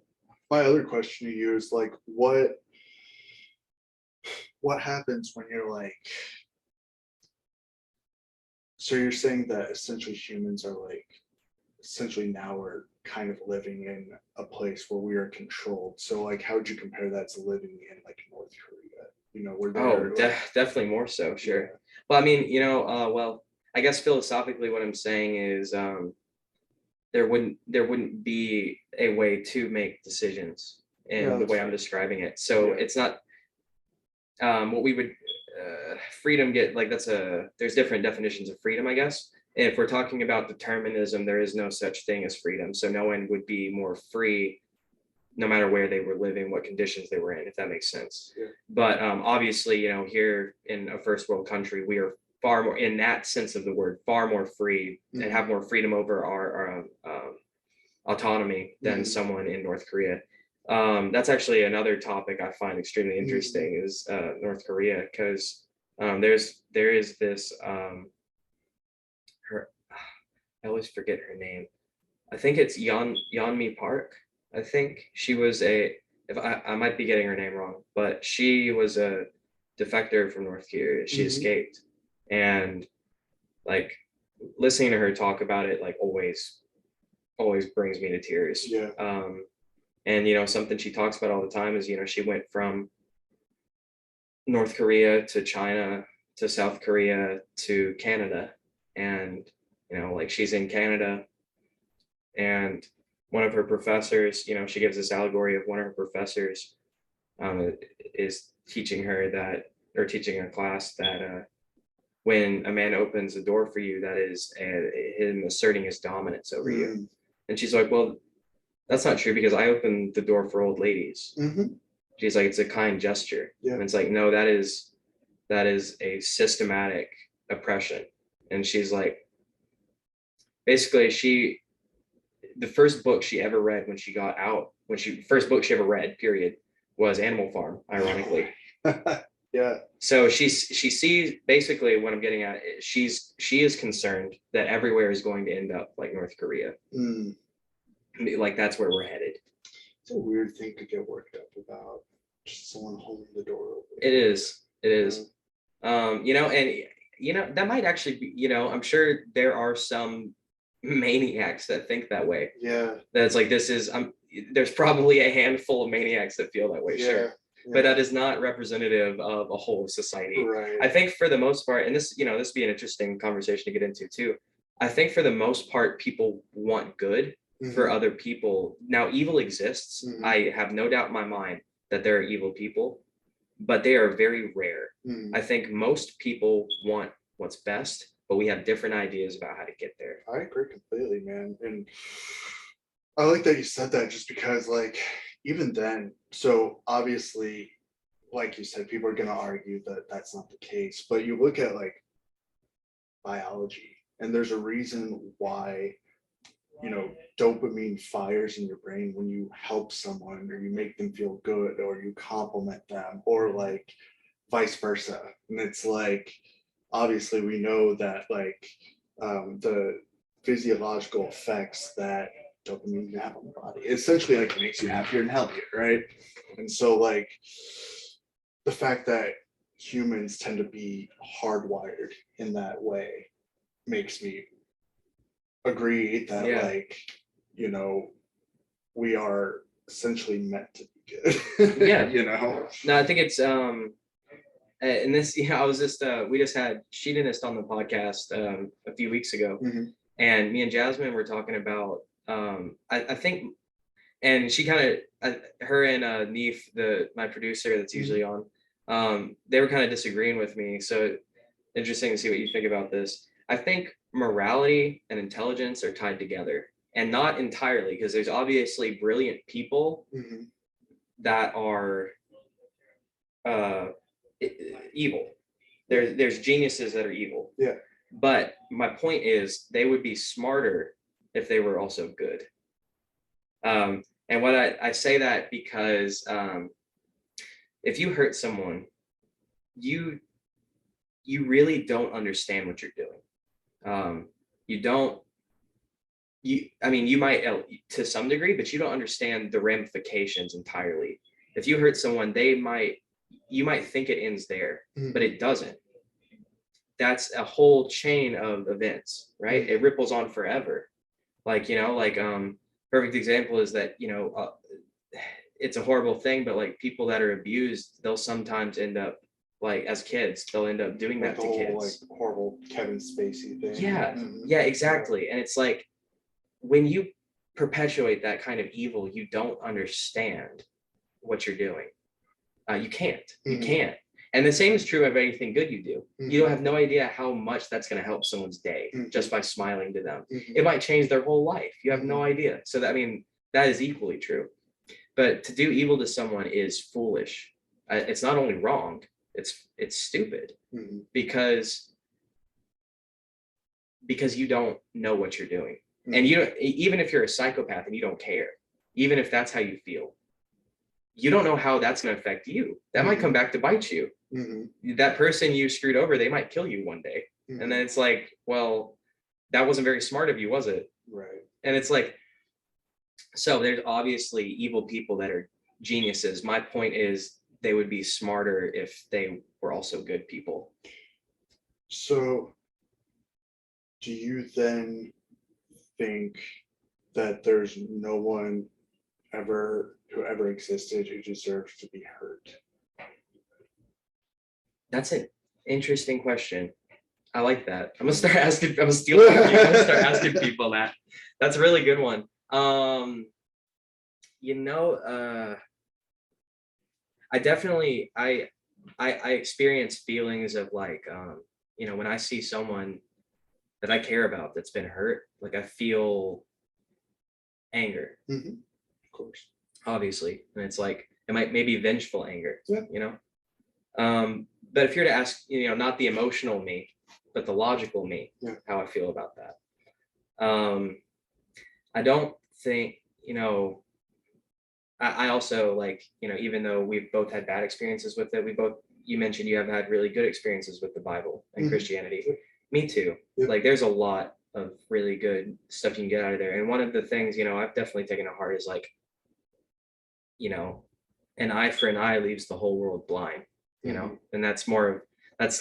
my other question to you is like, what happens when you're like, so you're saying that essentially humans are like, essentially now we're kind of living in a place where we are controlled. So like, how would you compare that to living in like North Korea? Where they're Definitely more so. Sure. Yeah. Well, I mean, well, I guess philosophically what I'm saying is there wouldn't be a way to make decisions in the way I'm describing it. So it's not what we would freedom get, like there's different definitions of freedom, I guess. And if we're talking about determinism, there is no such thing as freedom. So no one would be more free no matter where they were living, what conditions they were in, if that makes sense. Yeah. But obviously, here in a first world country, we are far more, in that sense of the word, far more free and have more freedom over our autonomy than someone in North Korea. That's actually another topic I find extremely interesting is North Korea, because there is this her, I always forget her name. I think it's Yeonmi Park. I think she was if I might be getting her name wrong, but she was a defector from North Korea. She escaped, and like listening to her talk about it, like always brings me to tears. Yeah. And something she talks about all the time is she went from North Korea to China to South Korea to Canada, and like she's in Canada, and one of her professors, she gives this allegory of one of her professors is teaching her that, or teaching a class that when a man opens a door for you, that is him asserting his dominance over you. And she's like, well, That's not true because I opened the door for old ladies. Mm-hmm. She's like, it's a kind gesture. Yeah. And it's like, no, that is a systematic oppression. And she's like, basically, the first book she ever read when she got out, first book she ever read, period, was Animal Farm, ironically. Yeah. So she sees, basically what I'm getting at, she is concerned that everywhere is going to end up like North Korea. Mm. Like that's where we're headed. It's a weird thing to get worked up about. Just someone holding the door open. It is. Yeah. You know, and you know, that might actually be, you know, I'm sure there are some maniacs that think that way. Yeah. That's like, there's probably a handful of maniacs that feel that way, Yeah. sure. Yeah. But that is not representative of a whole society. Right. I think for the most part, and this, you know, this would be an interesting conversation to get into too. I think for the most part, people want good for Mhm. other people. Now, evil exists. Mhm. I have no doubt in my mind that there are evil people, but they are very rare. Mhm. I think most people want what's best, but we have different ideas about how to get there. I agree completely, man. And I like that you said that just because, like, even then, so obviously, like you said, people are going to argue that that's not the case. But you look at like biology, and there's a reason why, you know, dopamine fires in your brain when you help someone or you make them feel good or you compliment them or like vice versa. And it's like, obviously, we know that like the physiological effects that dopamine can have on the body essentially like makes you happier and healthier, right? And so like the fact that humans tend to be hardwired in that way makes me agree that Yeah. like, you know, we are essentially meant to be good. Yeah. You know. No, I think it's and this, yeah, I was just we just had Sheedinist on the podcast a few weeks ago, Mhm. and me and Jasmine were talking about I think, and she kind of her and Neef, my producer that's usually on, they were kind of disagreeing with me. So interesting to see what you think about this. I think morality and intelligence are tied together, and not entirely, because there's obviously brilliant people Mhm. that are evil. There's geniuses that are evil. Yeah. But my point is, they would be smarter if they were also good. And what I say that because if you hurt someone, you really don't understand what you're doing. You don't. I mean, you might to some degree, but you don't understand the ramifications entirely. If you hurt someone, you might think it ends there, but it doesn't. That's a whole chain of events, right? It ripples on forever. Like, you know, like perfect example is that, you know, it's a horrible thing, but like people that are abused, they'll sometimes end up, like as kids, they'll end up doing Like that the to whole kids. like horrible Kevin Spacey thing. Yeah, Mhm. yeah, exactly. And it's like, when you perpetuate that kind of evil, you don't understand what you're doing. You can't. You Mhm. can't. And the same is true of anything good you do. You don't Mhm. have no idea how much that's going to help someone's day Mhm. just by smiling to them. Mhm. It might change their whole life. You have no Mhm. idea. So that, I mean, that is equally true. But to do evil to someone is foolish. It's not only wrong, it's stupid, Mhm. because you don't know what you're doing. Mhm. And you don't, even if you're a psychopath and you don't care, even if that's how you feel, you don't know how that's going to affect you. That might come back to bite you. Mhm. That person you screwed over, they might kill you one day. Mhm. And then it's like, well, that wasn't very smart of you, was it? Right. And it's like, so there's obviously evil people that are geniuses. My point is, they would be smarter if they were also good people. So do you then think that there's no one who ever existed who deserves to be hurt? That's an interesting question. I like that. I'm gonna start asking. I'm gonna steal from you. I'm gonna start asking people that. That's a really good one. You know, I definitely I experience feelings of like you know, when I see someone that I care about that's been hurt, like I feel anger. Mhm. course. obviously. And it's like, it might maybe vengeful anger, Yeah. you know? But if you're to ask, not the emotional me, but the logical me, Yeah. how I feel about that. I don't think, I also like, even though we've both had bad experiences with it, you mentioned you have had really good experiences with the Bible and Mhm. Christianity. Me too. Yeah. Like there's a lot of really good stuff you can get out of there. And one of the things, I've definitely taken to heart is like, an eye for an eye leaves the whole world blind, Mhm. and that's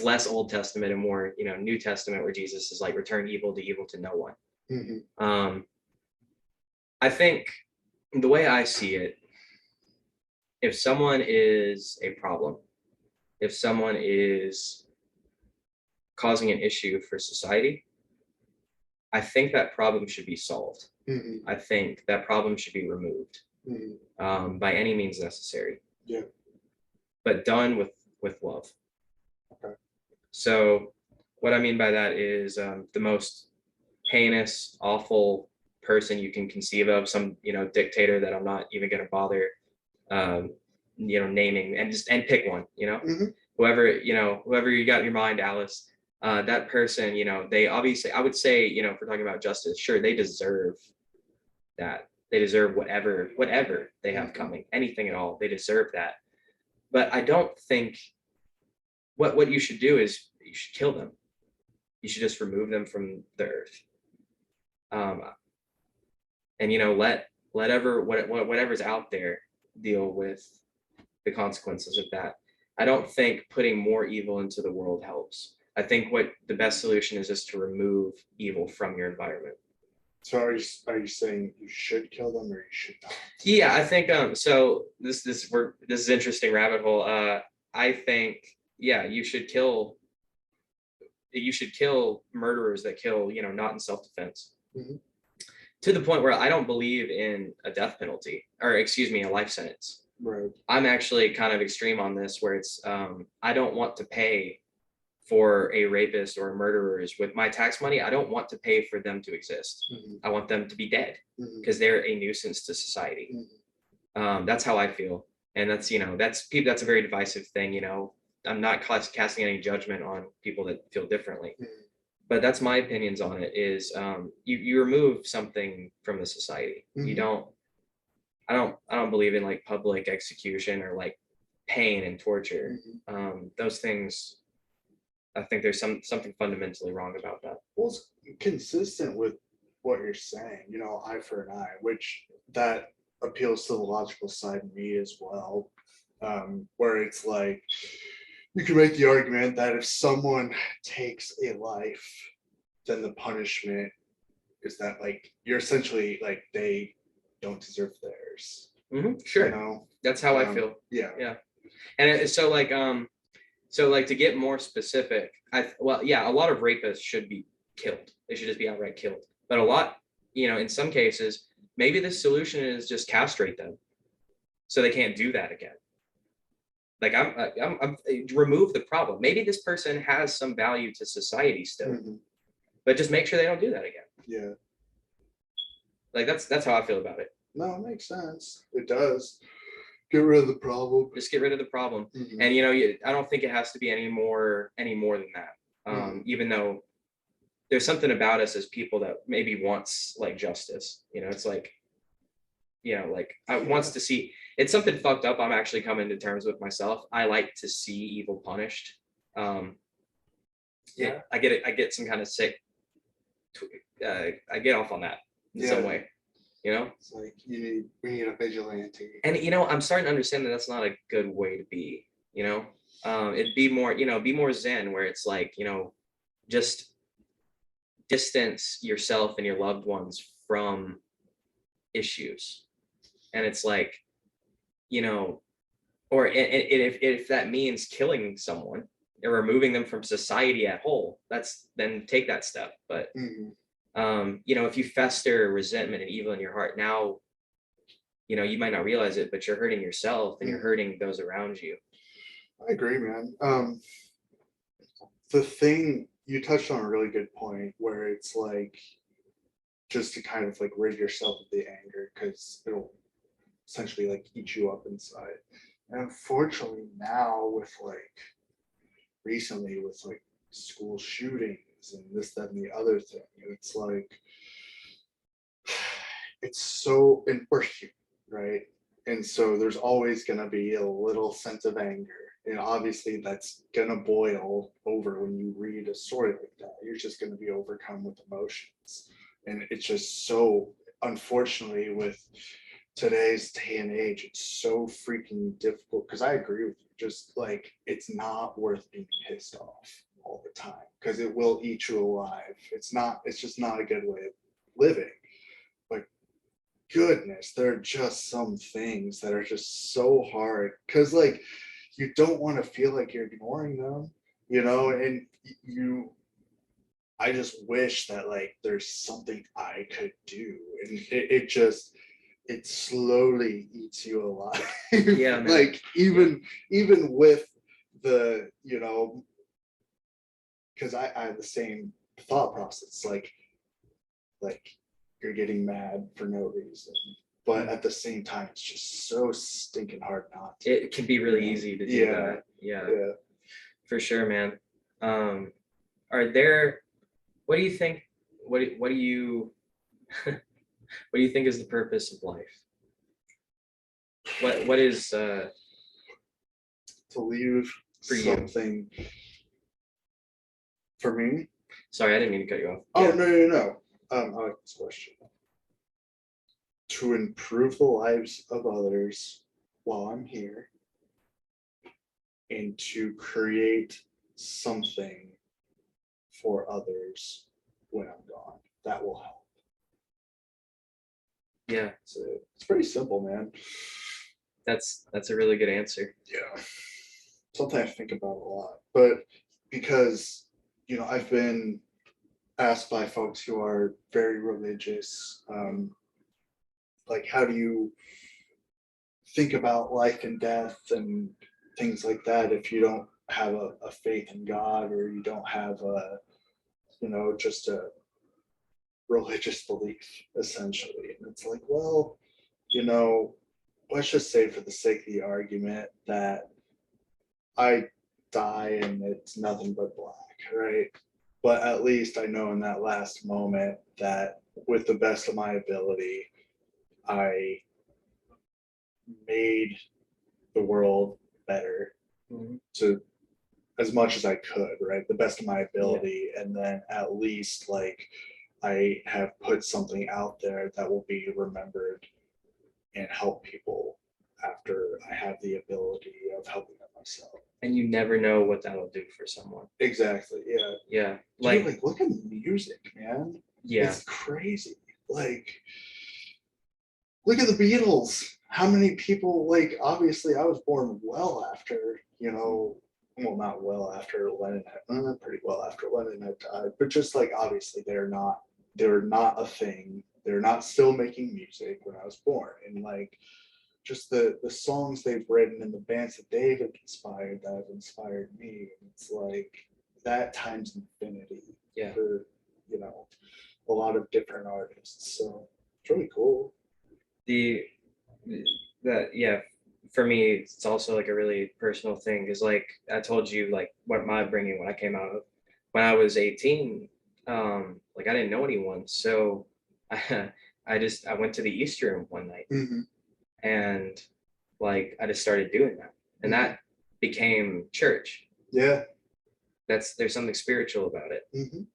less Old Testament and more, New Testament, where Jesus is like, return evil to no one. Mhm. I think the way I see it, if someone is a problem, if someone is causing an issue for society, I think that problem should be solved. Mhm. I think that problem should be removed Mhm. by any means necessary. Yeah. But done with love. Okay. So what I mean by that is the most heinous, awful person you can conceive of, some dictator that I'm not even going to bother naming, and pick one, Mhm. whoever you got in your mind, Alice, that person, they obviously, I would say, if we're talking about justice, sure, they deserve that. They deserve whatever they have coming, anything at all. They deserve that. But I don't think what you should do is you should kill them. You should just remove them from the earth. And whatever's out there deal with the consequences of that. I don't think putting more evil into the world helps. I think what the best solution is just to remove evil from your environment. So are you saying you should kill them or you should not? Yeah, I think so this is interesting rabbit hole. I think, yeah, you should kill murderers that kill, not in self-defense. Mhm. To the point where I don't believe in a death penalty, or excuse me, a life sentence. Right. I'm actually kind of extreme on this, where it's I don't want to pay for a rapist or murderers with my tax money. I don't want to pay for them to exist. Mhm. I want them to be dead Mhm. because they're a nuisance to society. That's how I feel, and that's that's a very divisive thing. I'm not casting any judgment on people that feel differently, but that's my opinions on it. Is you remove something from the society. You Mhm. don't. I don't believe in like public execution or like pain and torture. Those things, I think there's something fundamentally wrong about that. Well, it's consistent with what you're saying, eye for an eye, which that appeals to the logical side of me as well. Where it's like you can make the argument that if someone takes a life, then the punishment is that like you're essentially like they don't deserve theirs. Sure. That's how I feel. Yeah. Yeah. And so like to get more specific, a lot of rapists should be killed. They should just be outright killed. But a lot, in some cases, maybe the solution is just castrate them so they can't do that again. Like I'm remove the problem. Maybe this person has some value to society still, but just make sure they don't do that again. Yeah. Like that's how I feel about it. No, it makes sense. It does. Get rid of the problem. Just get rid of the problem. And I don't think it has to be any more than that. Even though there's something about us as people that maybe wants like justice. It's like, I wants to see. It's something fucked up. I'm actually coming to terms with myself. I like to see evil punished. I get it. I get some kind of sick. I get off on that in some way. It's like we need a vigilante. And I'm starting to understand that that's not a good way to be. It'd be more, be more zen, where it's like, just distance yourself and your loved ones from issues. And it's like, or if that means killing someone or removing them from society at whole, then take that step. But if you fester resentment and evil in your heart now, you might not realize it, but you're hurting yourself and you're hurting those around you. I agree, man. The thing you touched on a really good point where it's like just to kind of like rid yourself of the anger, because essentially like eat you up inside. And unfortunately now with like recently with like school shootings and this, that, and the other thing, it's like it's so, and we're human, right? And so there's always going to be a little sense of anger. And obviously that's going to boil over when you read a story like that. You're just going to be overcome with emotions. And it's just so, unfortunately, with today's day and age, it's so freaking difficult. Because I agree with you, just like it's not worth being pissed off all the time because it will eat you alive. It's just not a good way of living. But goodness, there are just some things that are just so hard because like you don't want to feel like you're ignoring them, and I just wish that like there's something I could do, and it slowly eats you alive. Yeah, man. Like even with the, because I have the same thought process, like you're getting mad for no reason. But at the same time, it's just so stinking hard not to. It can be really easy to do that. Yeah, for sure, man. Are there, what do you think, what do you what do you think is the purpose of life? What is To leave for you? something for me? Sorry, I didn't mean to cut you off. Oh, no. I like this question. To improve the lives of others while I'm here and to create something for others when I'm gone. That will help. Yeah, So it's pretty simple, man. that's a really good answer. Yeah. Something I think about a lot. But because, I've been asked by folks who are very religious, like, how do you think about life and death and things like that if you don't have a faith in God, or you don't have just a religious belief, essentially? And it's like, well, let's just say for the sake of the argument that I die and it's nothing but black, right? But at least I know in that last moment that with the best of my ability, I made the world better to as much as I could, right? The best of my ability. Yeah. And then at least like I have put something out there that will be remembered and help people after I have the ability of helping them myself. And you never know what that'll do for someone. Exactly. Yeah. Yeah. Dude, like look at music, man. Yeah. It's crazy. Like, look at the Beatles. How many people, like, obviously I was born well after, well, not well after Lennon had, pretty well after Lennon had died, but just like, obviously they're not a thing. They're not still making music when I was born. And like, just the songs they've written and the bands that they've inspired that have inspired me. And it's like that times infinity for, a lot of different artists. So it's really cool. For me, it's also like a really personal thing, because like I told you, like what my upbringing when I came out of, when I was 18, like I didn't know anyone, so I went to the East Room one night, and like I just started doing that, and that became church. Yeah, there's something spiritual about it,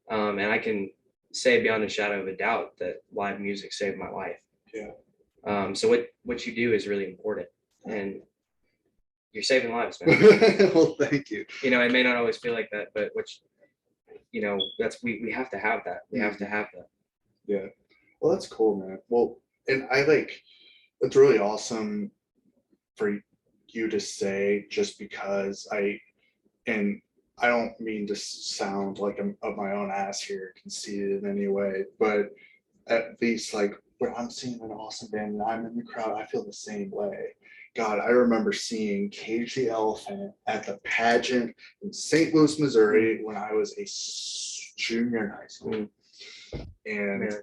and I can say beyond a shadow of a doubt that live music saved my life. Yeah. So what you do is really important, and you're saving lives, man. Well, thank you. It may not always feel like that, but that's we have to have that. We have to have that. Yeah. Well, that's cool, man. Well, and it's really awesome for you to say, just because I don't mean to sound like I'm up my own ass here, conceited in any way, but at least like when I'm seeing an awesome band and I'm in the crowd, I feel the same way. God, I remember seeing Cage the Elephant at the pageant in St. Louis, Missouri when I was a junior in high school. And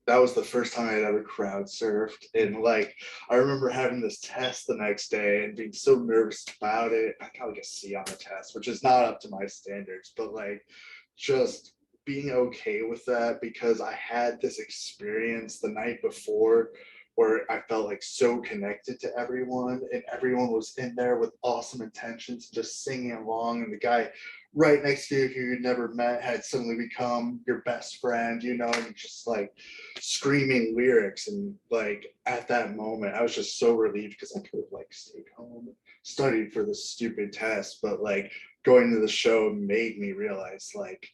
that was the first time I'd ever crowd surfed. And like, I remember having this test the next day and being so nervous about it. I got like a C on the test, which is not up to my standards, but like just being okay with that because I had this experience the night before where I felt like so connected to everyone and everyone was in there with awesome intentions, just singing along. And the guy right next to you who you'd never met had suddenly become your best friend, you know, and just like screaming lyrics. And like at that moment, I was just so relieved because I could have like stayed home, studied for this stupid test, but like going to the show made me realize like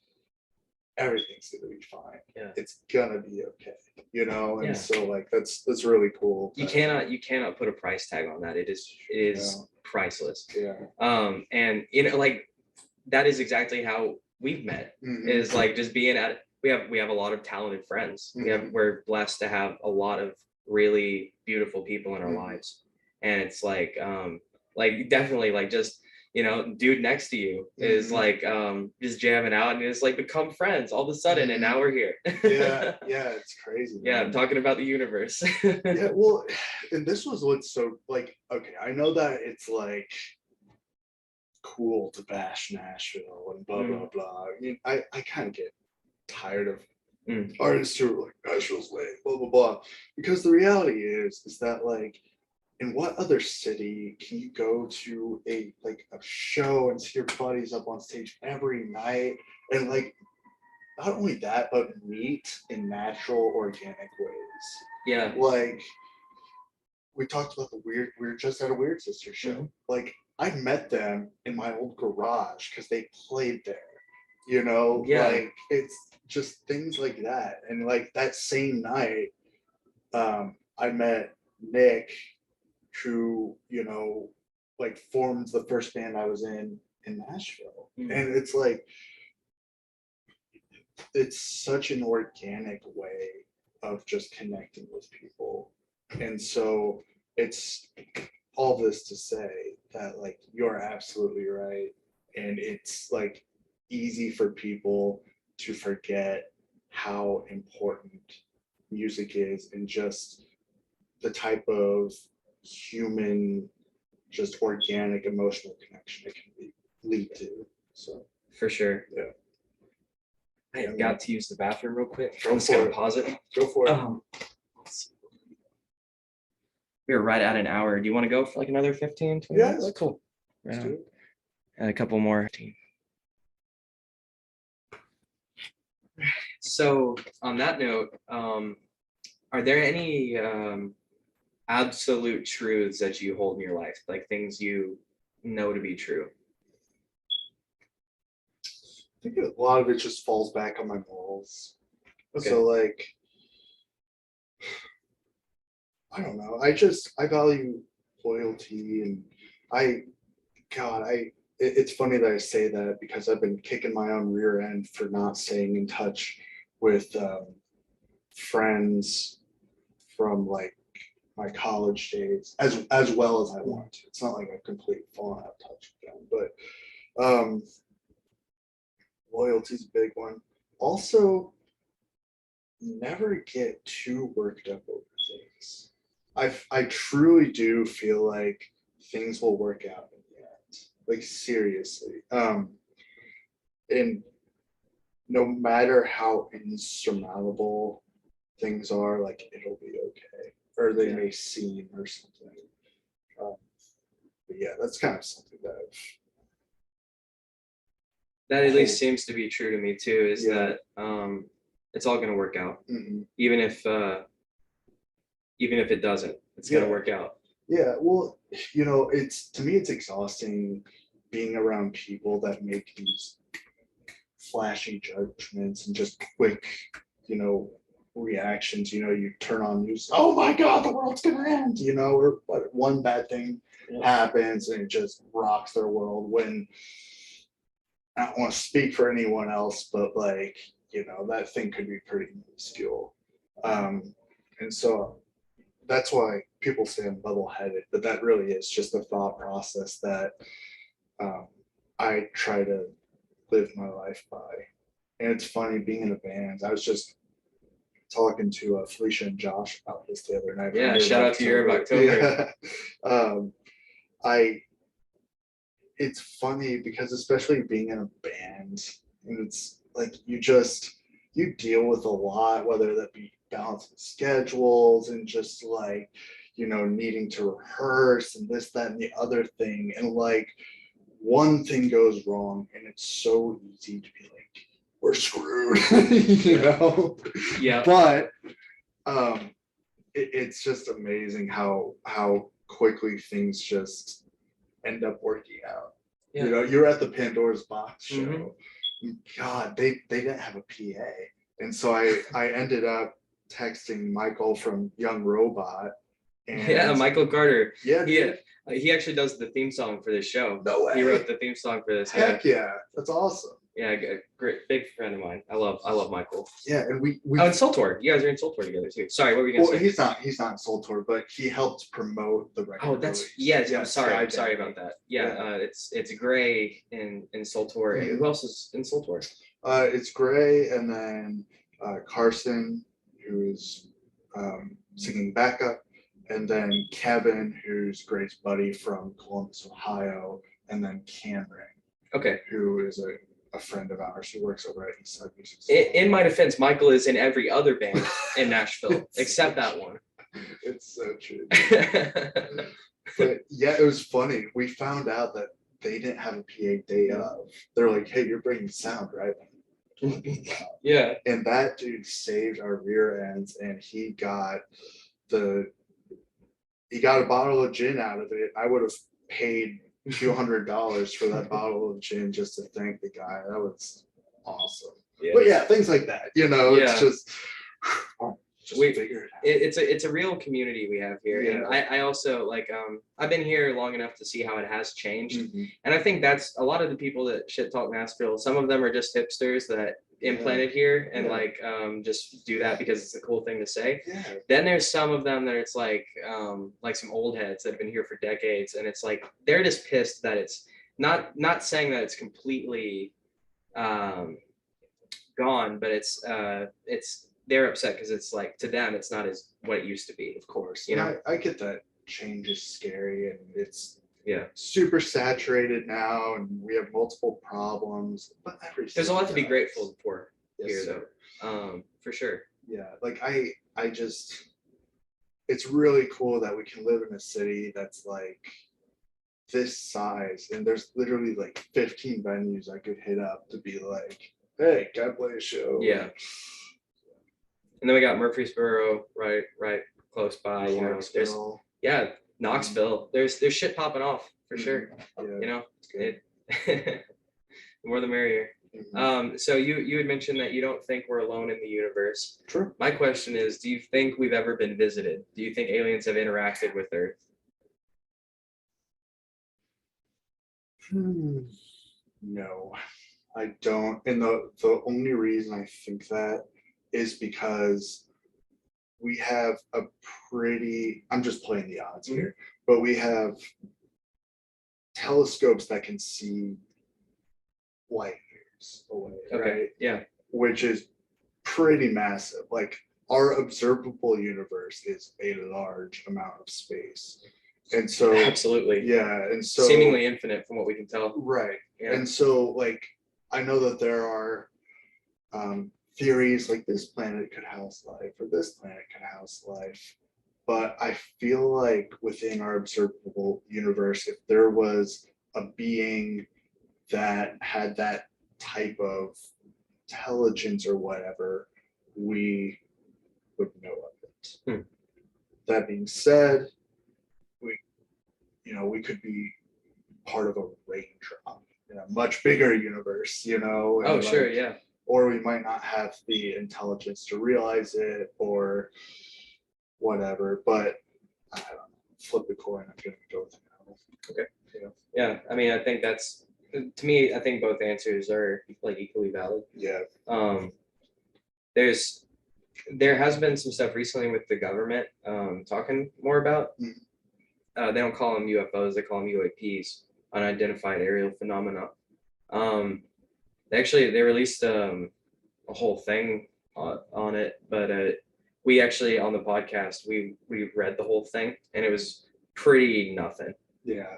everything's gonna be fine. Yeah. It's gonna be okay, you know. And Yeah. so like that's really cool. You cannot put a price tag on that. It is priceless. Yeah. And you know, like that is exactly how we've met. Mhm. Is like just being at we have a lot of talented friends. We're blessed to have a lot of really beautiful people in our lives. And it's like definitely like just, you know, dude next to you is like just jamming out and it's like become friends all of a sudden and now we're here. Yeah, it's crazy, man. Yeah, I'm talking about the universe. Yeah, well, and this was what's so like, okay, I know that it's like cool to bash Nashville and blah blah blah. I mean, I kind of get tired of artists who are like Nashville's lame, blah blah blah. Because the reality is that like in what other city can you go to a show and see your buddies up on stage every night and like not only that but meet in natural organic ways? Yeah. Like we talked about we were just at a Weird Sister show. Like I met them in my old garage because they played there. You know, like it's just things like that. And like that same night, I met Nick, who, you know, like formed the first band I was in Nashville. And it's like it's such an organic way of just connecting with people. And so it's all this to say that like you're absolutely right. And it's like easy for people to forget how important music is and just the type of human, just organic emotional connection it can lead to. So for sure. Yeah. I have got to use the bathroom real quick. Go I'm just for gonna it. pause it. Go for it. We're right at an hour. Do you want to go for like another 15, 20 Yeah, minutes? that's Cool. Right on. And a couple more. So on that note, are there any absolute truths that you hold in your life, like things you know to be true? I think a lot of it just falls back on my morals. Okay. So like, I don't know. I value loyalty and it's funny that I say that because I've been kicking my own rear end for not staying in touch with friends from like my college days as well as I want to. It's not like I've completely fallen out of touch with them, but loyalty's a big one. Also, never get too worked up over things. I truly do feel like things will work out in the end. Like seriously. And no matter how insurmountable things are, like it'll be okay. Or they may seem or something. But yeah, that's kind of something that at least seems to be true to me too, is that it's all gonna work out. Even if it doesn't, it's gonna work out. Yeah, well, you know, to me it's exhausting being around people that make these flashy judgments and just quick, you know, reactions. You know, you turn on news, oh my god, the world's gonna end, you know, or one bad thing happens and it just rocks their world. When I don't want to speak for anyone else, but like, you know, that thing could be pretty minuscule. And so that's why people say I'm level-headed, but that really is just the thought process that I try to live my life by. And it's funny being in a band. I was just talking to Felicia and Josh about this the other night. Yeah, shout out to Year of October. Yeah. It's funny because especially being in a band, and it's like you deal with a lot, whether that be balancing schedules and just like, needing to rehearse and this, that, and the other thing. And like one thing goes wrong and it's so easy to be like, we're screwed, Yeah. But it's just amazing how quickly things just end up working out. Yeah. You're at the Pandora's Box show. Mm-hmm. God, they didn't have a PA, and so I ended up texting Michael from Young Robot. And yeah, Michael Carter. Yeah, he actually does the theme song for this show. No way. He wrote the theme song for this. Heck yeah, that's awesome. Yeah, great, big friend of mine. I love Michael. Yeah, and we oh, and Soltour. You guys are in Soltour together too. Sorry, what were you gonna say? He's not in Soltour, but he helped promote the record. Oh, that's release. I'm sorry about that. Yeah, it's Gray in Soltour. Mhm. Who else is in Soltour? It's Gray, and then Carson, who is singing backup, and then Kevin, who's Gray's buddy from Columbus, Ohio, and then Cameron. Okay. Who is a friend of ours who works over at Eastside Music. In my defense, Michael is in every other band in Nashville except that one. It's so true. But yeah, it was funny. We found out that they didn't have a PA day of. They're like, hey, you're bringing sound, right? Yeah. And that dude saved our rear ends, and he got a bottle of gin out of it. I would have paid $200 for that bottle of gin just to thank the guy. That was awesome. Yeah. But yeah, things like that, it's just we figured it's a real community we have here. Yeah. And I also like I've been here long enough to see how it has changed. Mm-hmm. And I think that's a lot of the people that shit talk Nashville. Some of them are just hipsters that implanted here and like just do that because it's a cool thing to say. Yeah. Then there's some of them that it's like some old heads that have been here for decades, and it's like they're just pissed that it's not saying that it's completely gone, but it's they're upset because it's like to them it's not as what it used to be. Of course, I get that change is scary, and it's super saturated now, and we have multiple problems. But there's a lot to be grateful for here, though. For sure. Yeah, like I just, it's really cool that we can live in a city that's like this size, and there's literally like 15 venues I could hit up to be like, hey, can I play a show? Yeah. And then we got Murfreesboro right close by. There's Knoxville. There's shit popping off for sure. Yeah. The more the merrier. Mm-hmm. So you had mentioned that you don't think we're alone in the universe. True. My question is, do you think we've ever been visited? Do you think aliens have interacted with Earth? No, I don't. And the only reason I think that is because we have I'm just playing the odds here, but we have telescopes that can see light years away, right? Yeah. Which is pretty massive. Like our observable universe is a large amount of space. And so absolutely. Yeah. And so seemingly infinite from what we can tell. Right. Yeah. And so like I know that there are theories like this planet could house life or this planet could house life, but I feel like within our observable universe, if there was a being that had that type of intelligence or whatever, we would know of it. That being said, we could be part of a raindrop in a much bigger universe, Oh, sure, yeah. Or we might not have the intelligence to realize it or whatever, but I don't know, flip the coin, I'm gonna go with no. Okay. Yeah, I mean, I think that's, to me, I think both answers are like equally valid. Yeah. There has been some stuff recently with the government talking more about, they don't call them UFOs, they call them UAPs, unidentified aerial phenomena. They released a whole thing on it, but we actually on the podcast we read the whole thing, and it was pretty nothing. Yeah.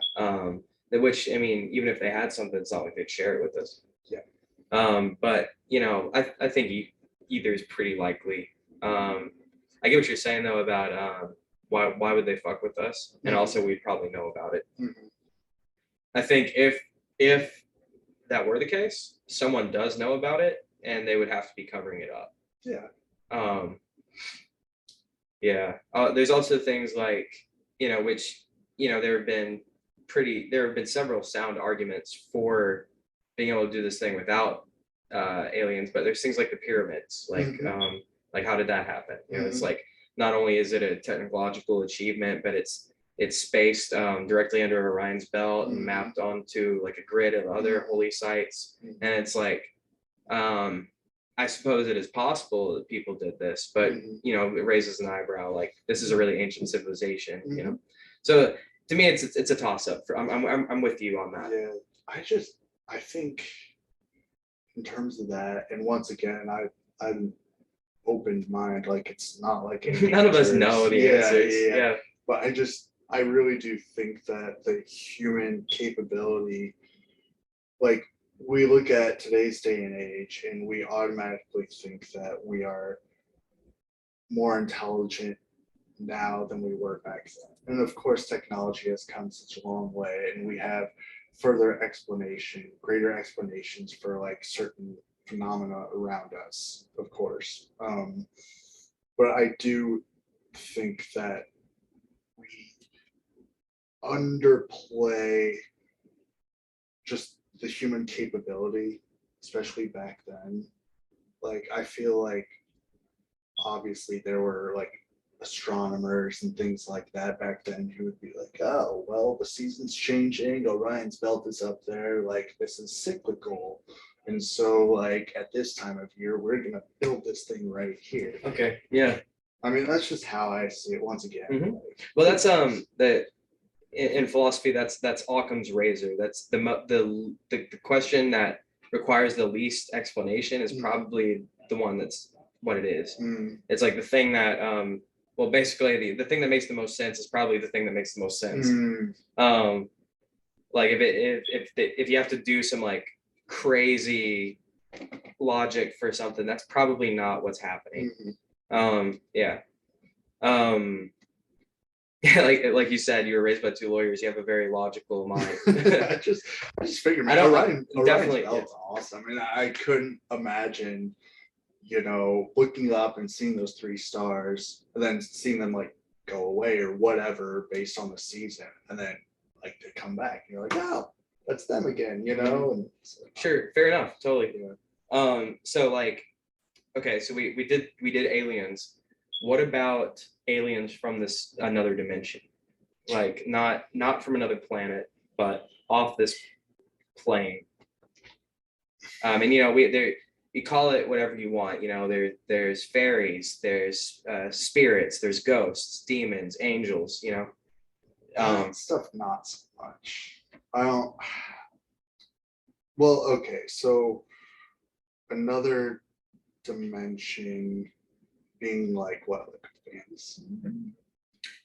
Which, I mean, even if they had something, it's not like they'd share it with us. Yeah. But I think either is pretty likely. I get what you're saying though about why would they fuck with us, and also we'd probably know about it. I think if that were the case, someone does know about it, and they would have to be covering it up. Yeah. Yeah. There's also things like, which, there have been several sound arguments for being able to do this thing without aliens, but there's things like the pyramids, like how did that happen? It's like, not only is it a technological achievement, but it's spaced directly under Orion's belt and mapped onto like a grid of other holy sites. And it's like, I suppose it is possible that people did this, but it raises an eyebrow. Like, this is a really ancient civilization, So to me, it's a toss up. I'm with you on that. Yeah, I think in terms of that, and once again, I'm open mind. Like, it's not like none of us know the answers. Yeah. But I really do think that the human capability, like, we look at today's day and age and we automatically think that we are more intelligent now than we were back then. And of course, technology has come such a long way, and we have greater explanations for like certain phenomena around us, of course. But I do think that we underplay just the human capability, especially back then. Like, I feel like obviously there were like astronomers and things like that back then who would be like, oh, well, the season's changing, Orion's belt is up there, like, this is cyclical. And so, like, at this time of year, we're going to build this thing right here. Okay. Yeah. I mean, that's just how I see it once again. Well, that's that in philosophy, that's Occam's razor. That's the question that requires the least explanation is probably the one that's what it is. It's like the thing that well, basically the thing that makes the most sense is probably the thing that makes the most sense. Like if you have to do some like crazy logic for something, that's probably not what's happening. Yeah. Like you said, you were raised by two lawyers. You have a very logical mind. I just figured, man, Orion's belt's awesome. I mean, I couldn't imagine, looking up and seeing those three stars and then seeing them like go away or whatever based on the season, and then like they come back and you're like, oh, that's them again, and sure, fair enough, totally. So like, okay, so we did aliens. What about aliens from this another dimension? Like, not from another planet, but off this plane. And we call it whatever you want. There's fairies, there's spirits, there's ghosts, demons, angels. Stuff not so much. I don't. Well, okay, so another dimension being like what, like fantasy?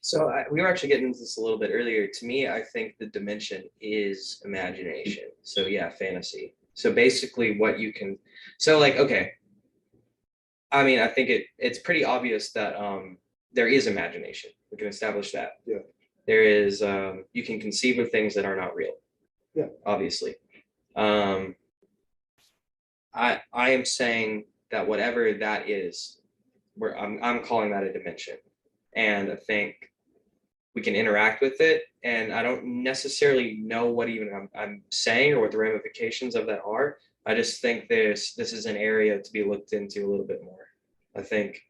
So we were actually getting into this a little bit earlier. To me, I think the dimension is imagination. So yeah, fantasy. So basically what you can, so like, okay. I mean, I think it's pretty obvious that there is imagination. We can establish that. Yeah. There is, you can conceive of things that are not real. Yeah. Obviously. I am saying that whatever that is, I'm calling that a dimension. And I think we can interact with it. And I don't necessarily know what even I'm saying or what the ramifications of that are. I just think this is an area to be looked into a little bit more. I think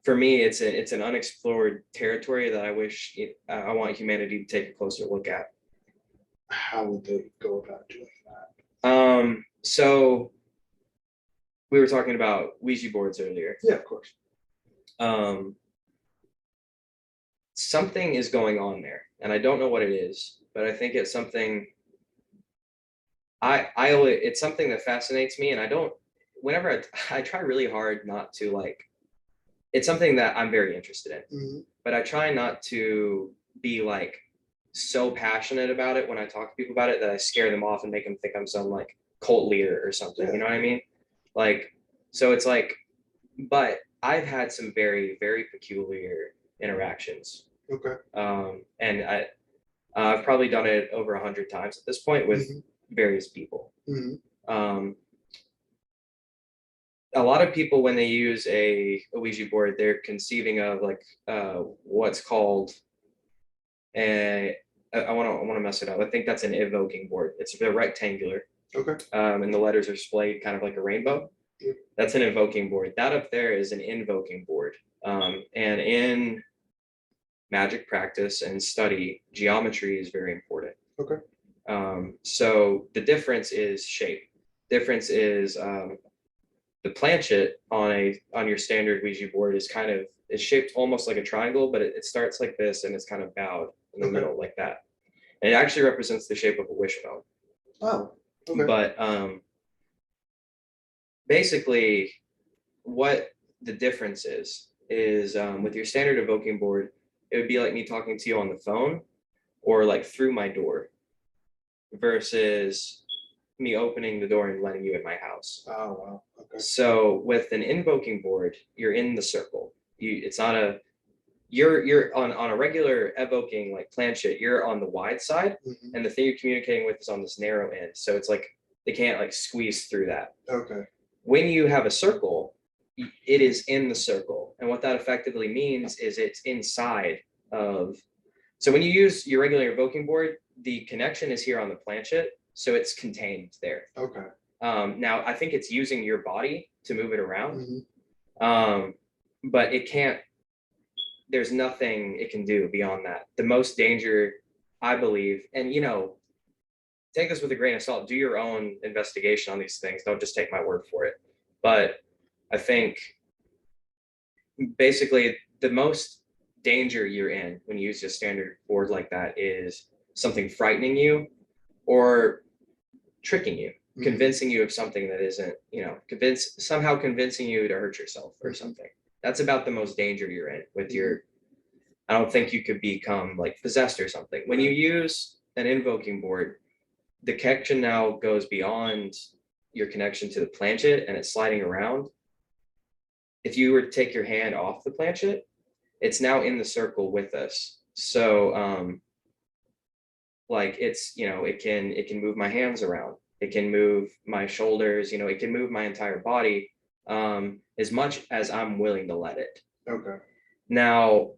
for me, it's an unexplored territory that I want humanity to take a closer look at. How would they go about doing that? So we were talking about Ouija boards earlier. Yeah, of course. Something is going on there, and I don't know what it is, but I think it's something. It's something that fascinates me, and whenever I try really hard not to like, it's something that I'm very interested in, but I try not to be like so passionate about it when I talk to people about it that I scare them off and make them think I'm some like cult leader or something. You know what I mean? Like, so it's like, but I've had some very, very peculiar interactions. Okay. And I've probably done it over 100 times at this point with various people. A lot of people, when they use a Ouija board, they're conceiving of like what's called I want to mess it up. I think that's an evoking board. It's a rectangular. Okay. And the letters are splayed kind of like a rainbow. Yep. That's an evoking board. That up there is an invoking board. And in magic practice and study, geometry is very important. Okay. So the difference is shape. Difference is the planchet on your standard Ouija board is shaped almost like a triangle, but it starts like this and it's kind of bowed in the middle like that. And it actually represents the shape of a wishbone. Oh, okay. But basically what the difference is with your standard evoking board, it would be like me talking to you on the phone or like through my door versus me opening the door and letting you in my house. Oh, wow. Okay. So with an invoking board, you're in the circle. It's not you're on a regular evoking like planchet, you're on the wide side, and the thing you're communicating with is on this narrow end. So it's like they can't like squeeze through that. Okay. When you have a circle, it is in the circle. And what that effectively means is it's inside of. So when you use your regular evoking board, the connection is here on the planchet, so it's contained there. Okay. Now I think it's using your body to move it around, but it can't. There's nothing it can do beyond that. The most danger, I believe, and take this with a grain of salt. Do your own investigation on these things. Don't just take my word for it. But I think basically the most danger you're in when you use a standard board like that is something frightening you or tricking you, convincing you of something that isn't, somehow convincing you to hurt yourself or something. That's about the most danger you're in with I don't think you could become like possessed or something. When you use an invoking board, the connection now goes beyond your connection to the planchet and it's sliding around. If you were to take your hand off the planchet, it's now in the circle with us. So like it's, it can move my hands around. It can move my shoulders, it can move my entire body as much as I'm willing to let it. Okay. Now,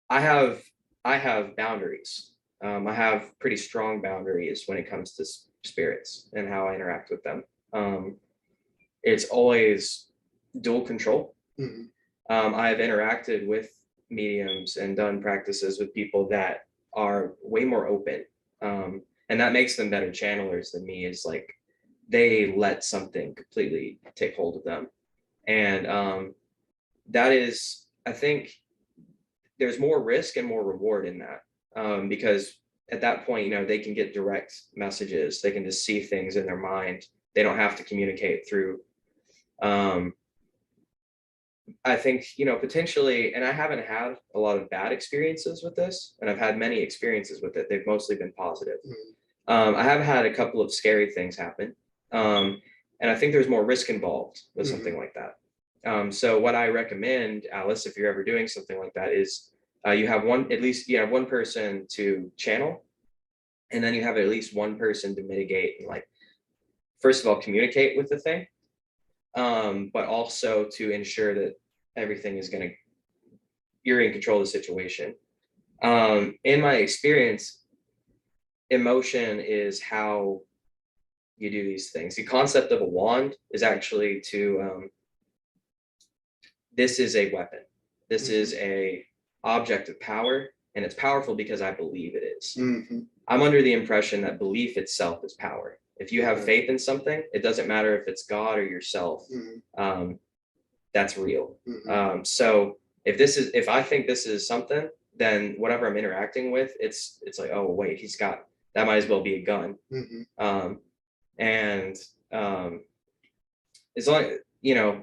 I have boundaries. I have pretty strong boundaries when it comes to spirits and how I interact with them. It's always dual control. I've interacted with mediums and done practices with people that are way more open. And that makes them better channelers than me, is like they let something completely take hold of them. And that is, I think there's more risk and more reward in that, because at that point, they can get direct messages. They can just see things in their mind. They don't have to communicate through. I think, potentially, and I haven't had a lot of bad experiences with this, and I've had many experiences with it. They've mostly been positive. I have had a couple of scary things happen. And I think there's more risk involved with something like that. So what I recommend, Alice, if you're ever doing something like that, is you have one person to channel, and then you have at least one person to mitigate and, like, first of all, communicate with the thing, but also to ensure that everything is you're in control of the situation. In my experience, emotion is how you do these things. The concept of a wand is actually this is a weapon. This is a object of power, and it's powerful because I believe it is. I'm under the impression that belief itself is power. If you have faith in something, it doesn't matter if it's God or yourself. That's real. So if I think this is something, then whatever I'm interacting with, it's like, oh wait, that might as well be a gun. as long,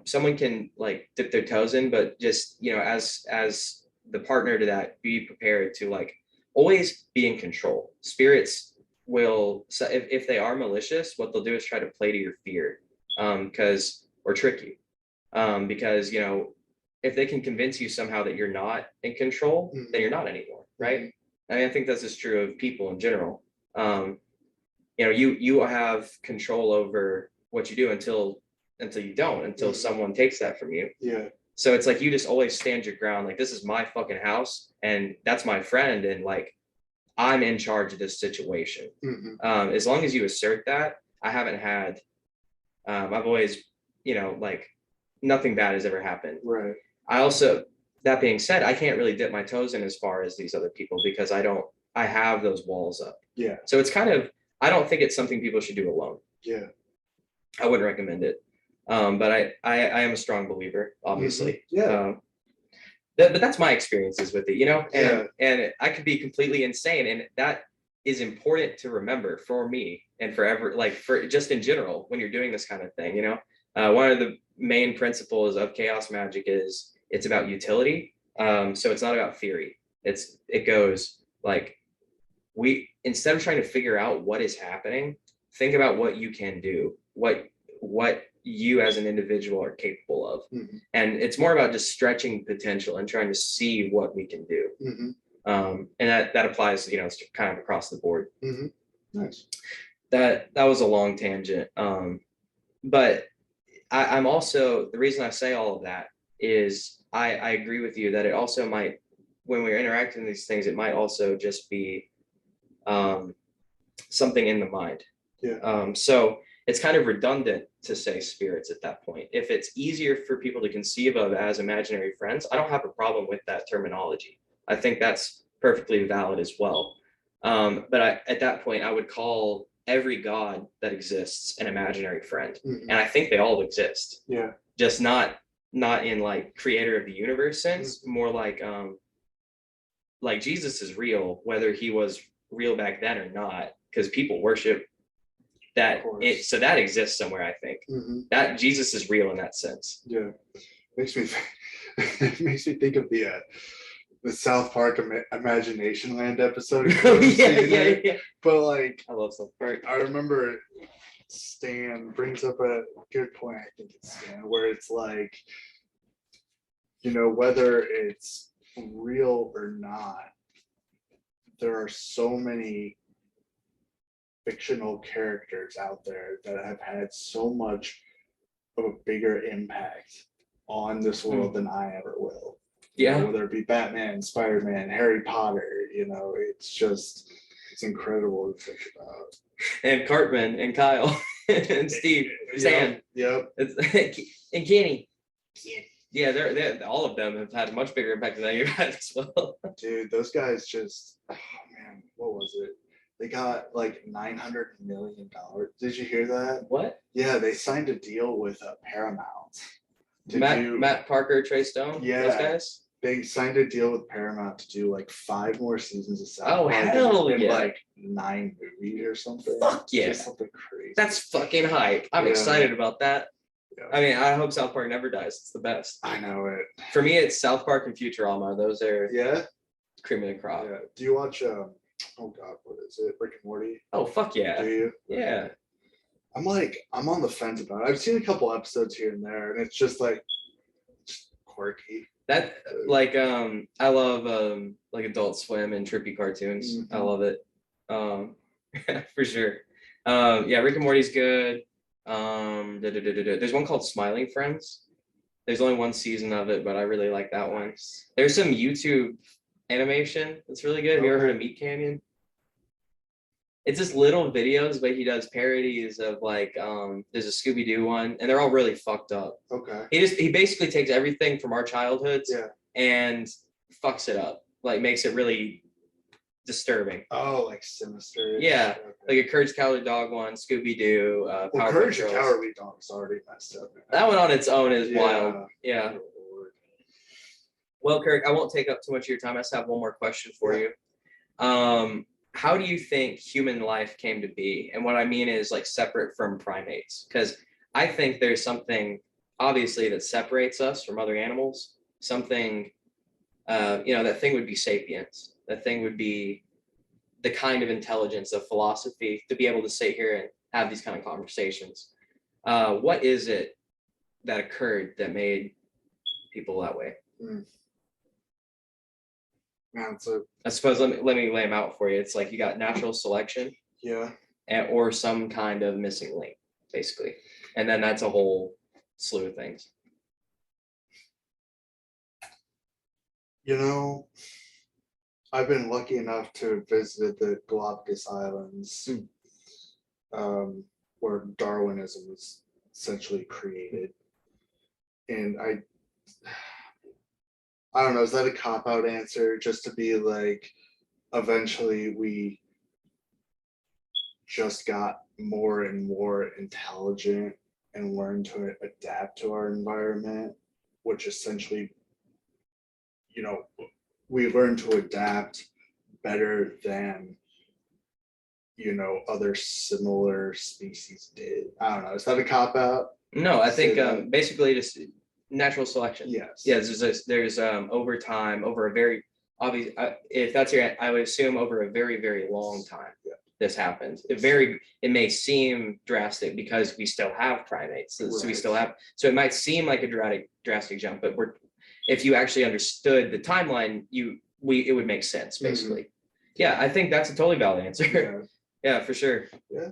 someone can like dip their toes in, but just, as the partner to that, be prepared to like always be in control. Spirits will, so if they are malicious, what they'll do is try to play to your fear, or trick you. Because, if they can convince you somehow that you're not in control, then you're not anymore, right? I mean, I think that's just true of people in general. You have control over what you do until you don't, until someone takes that from you. Yeah. So it's like you just always stand your ground, like this is my fucking house and that's my friend, and like I'm in charge of this situation. As long as you assert that, I haven't had I've always, like nothing bad has ever happened. Right. I also, that being said, I can't really dip my toes in as far as these other people because I have those walls up. Yeah. So it's kind of, I don't think it's something people should do alone. Yeah. I wouldn't recommend it. But I am a strong believer, obviously. Yeah. But that's my experiences with it, Yeah. and I could be completely insane. And that is important to remember for me and forever, like for just in general, when you're doing this kind of thing, one of the main principles of chaos magic is it's about utility. So it's not about theory. It goes like, instead of trying to figure out what is happening, think about what you can do, what you as an individual are capable of. And it's more about just stretching potential and trying to see what we can do. And that applies, kind of across the board. Nice. That was a long tangent. But I'm also, the reason I say all of that is I agree with you that it also might, when we're interacting with these things, it might also just be something in the mind. Yeah. So it's kind of redundant to say spirits at that point. If it's easier for people to conceive of as imaginary friends, I don't have a problem with that terminology. I think that's perfectly valid as well. But at that point, I would call every god that exists an imaginary friend. And I think they all exist. Yeah. Just not in like creator of the universe sense, more like Jesus is real, whether he was real back then or not, because people worship that. So that exists somewhere. I think that Jesus is real in that sense. Yeah. It makes me think of the South Park Imagination Land episode. Yeah. But like, I love South Park. I remember Stan brings up a good point. I think it's Stan, where it's like, whether it's real or not, there are so many fictional characters out there that have had so much of a bigger impact on this world than I ever will. Yeah. Whether it be Batman, Spider-Man, Harry Potter, it's incredible to think about. And Cartman and Kyle and Steve, Stan. Yep. And Kenny. Yeah, they're all of them have had a much bigger impact than you've had as well. Dude, those guys just, oh man, what was it? They got like $900 million. Did you hear that? What? Yeah, they signed a deal with Paramount. Matt Parker, Trey Stone. Yeah, those guys. They signed a deal with Paramount to do like 5 more seasons of South Park. Hell and yeah! Like 9 movies or something. Fuck yeah! Just something crazy. That's fucking hype. I'm excited about that. Yeah. I mean, I hope South Park never dies. It's the best. I know it. For me, it's South Park and Futurama. Those are cream of the crop. Yeah. Do you watch? Oh God, what is it? Rick and Morty. Oh fuck yeah! Do you? Yeah. I'm on the fence about it. I've seen a couple episodes here and there, and it's just like quirky. That like I love like Adult Swim and trippy cartoons. I love it. For sure. Yeah, Rick and Morty's good. There's one called Smiling Friends. There's only 1 season of it, but I really like that one. There's some YouTube animation that's really good. Have you ever heard of Meat Canyon? It's just little videos, but he does parodies of like there's a Scooby-Doo one, and they're all really fucked up. Okay. He basically takes everything from our childhoods and fucks it up, like makes it really disturbing. Oh, like sinister. Yeah, like a Courage the Cowardly Dog one, Scooby-Doo, Power Courage the Cowardly Dog's already messed up. That one on its own is wild. Yeah. Well, Kirk, I won't take up too much of your time. I just have one more question for you. How do you think human life came to be? And what I mean is like separate from primates, because I think there's something obviously that separates us from other animals. Something, that thing would be sapiens. That thing would be the kind of intelligence of philosophy to be able to sit here and have these kind of conversations. What is it that occurred that made people that way? Man, so I suppose let me lay them out for you. It's like you got natural selection, yeah, or some kind of missing link, basically, and then that's a whole slew of things. I've been lucky enough to have visited the Galapagos Islands, where Darwinism was essentially created. And I don't know, is that a cop-out answer just to be like, eventually we just got more and more intelligent and learned to adapt to our environment, which essentially, we learned to adapt better than other similar species did. I don't know, is that a cop-out? No, I think basically just natural selection. Yes. There's over time, over a very obvious, if that's your, I would assume over a very, very long time. Yeah. This happens. It may seem drastic because we still have primates, so we still have. So it might seem like a drastic jump, but if you actually understood the timeline, it would make sense basically. Yeah, I think that's a totally valid answer. Yeah, for sure. Yeah.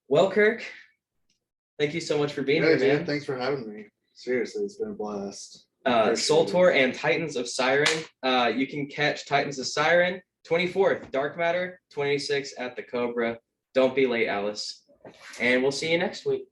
Well, Kirk, thank you so much for being here, man. Dude, thanks for having me. Seriously, it's been a blast. Soltour and Titans of Siren. You can catch Titans of Siren 24th, Dark Matter, 26th at the Cobra. Don't be late, Alice. And we'll see you next week.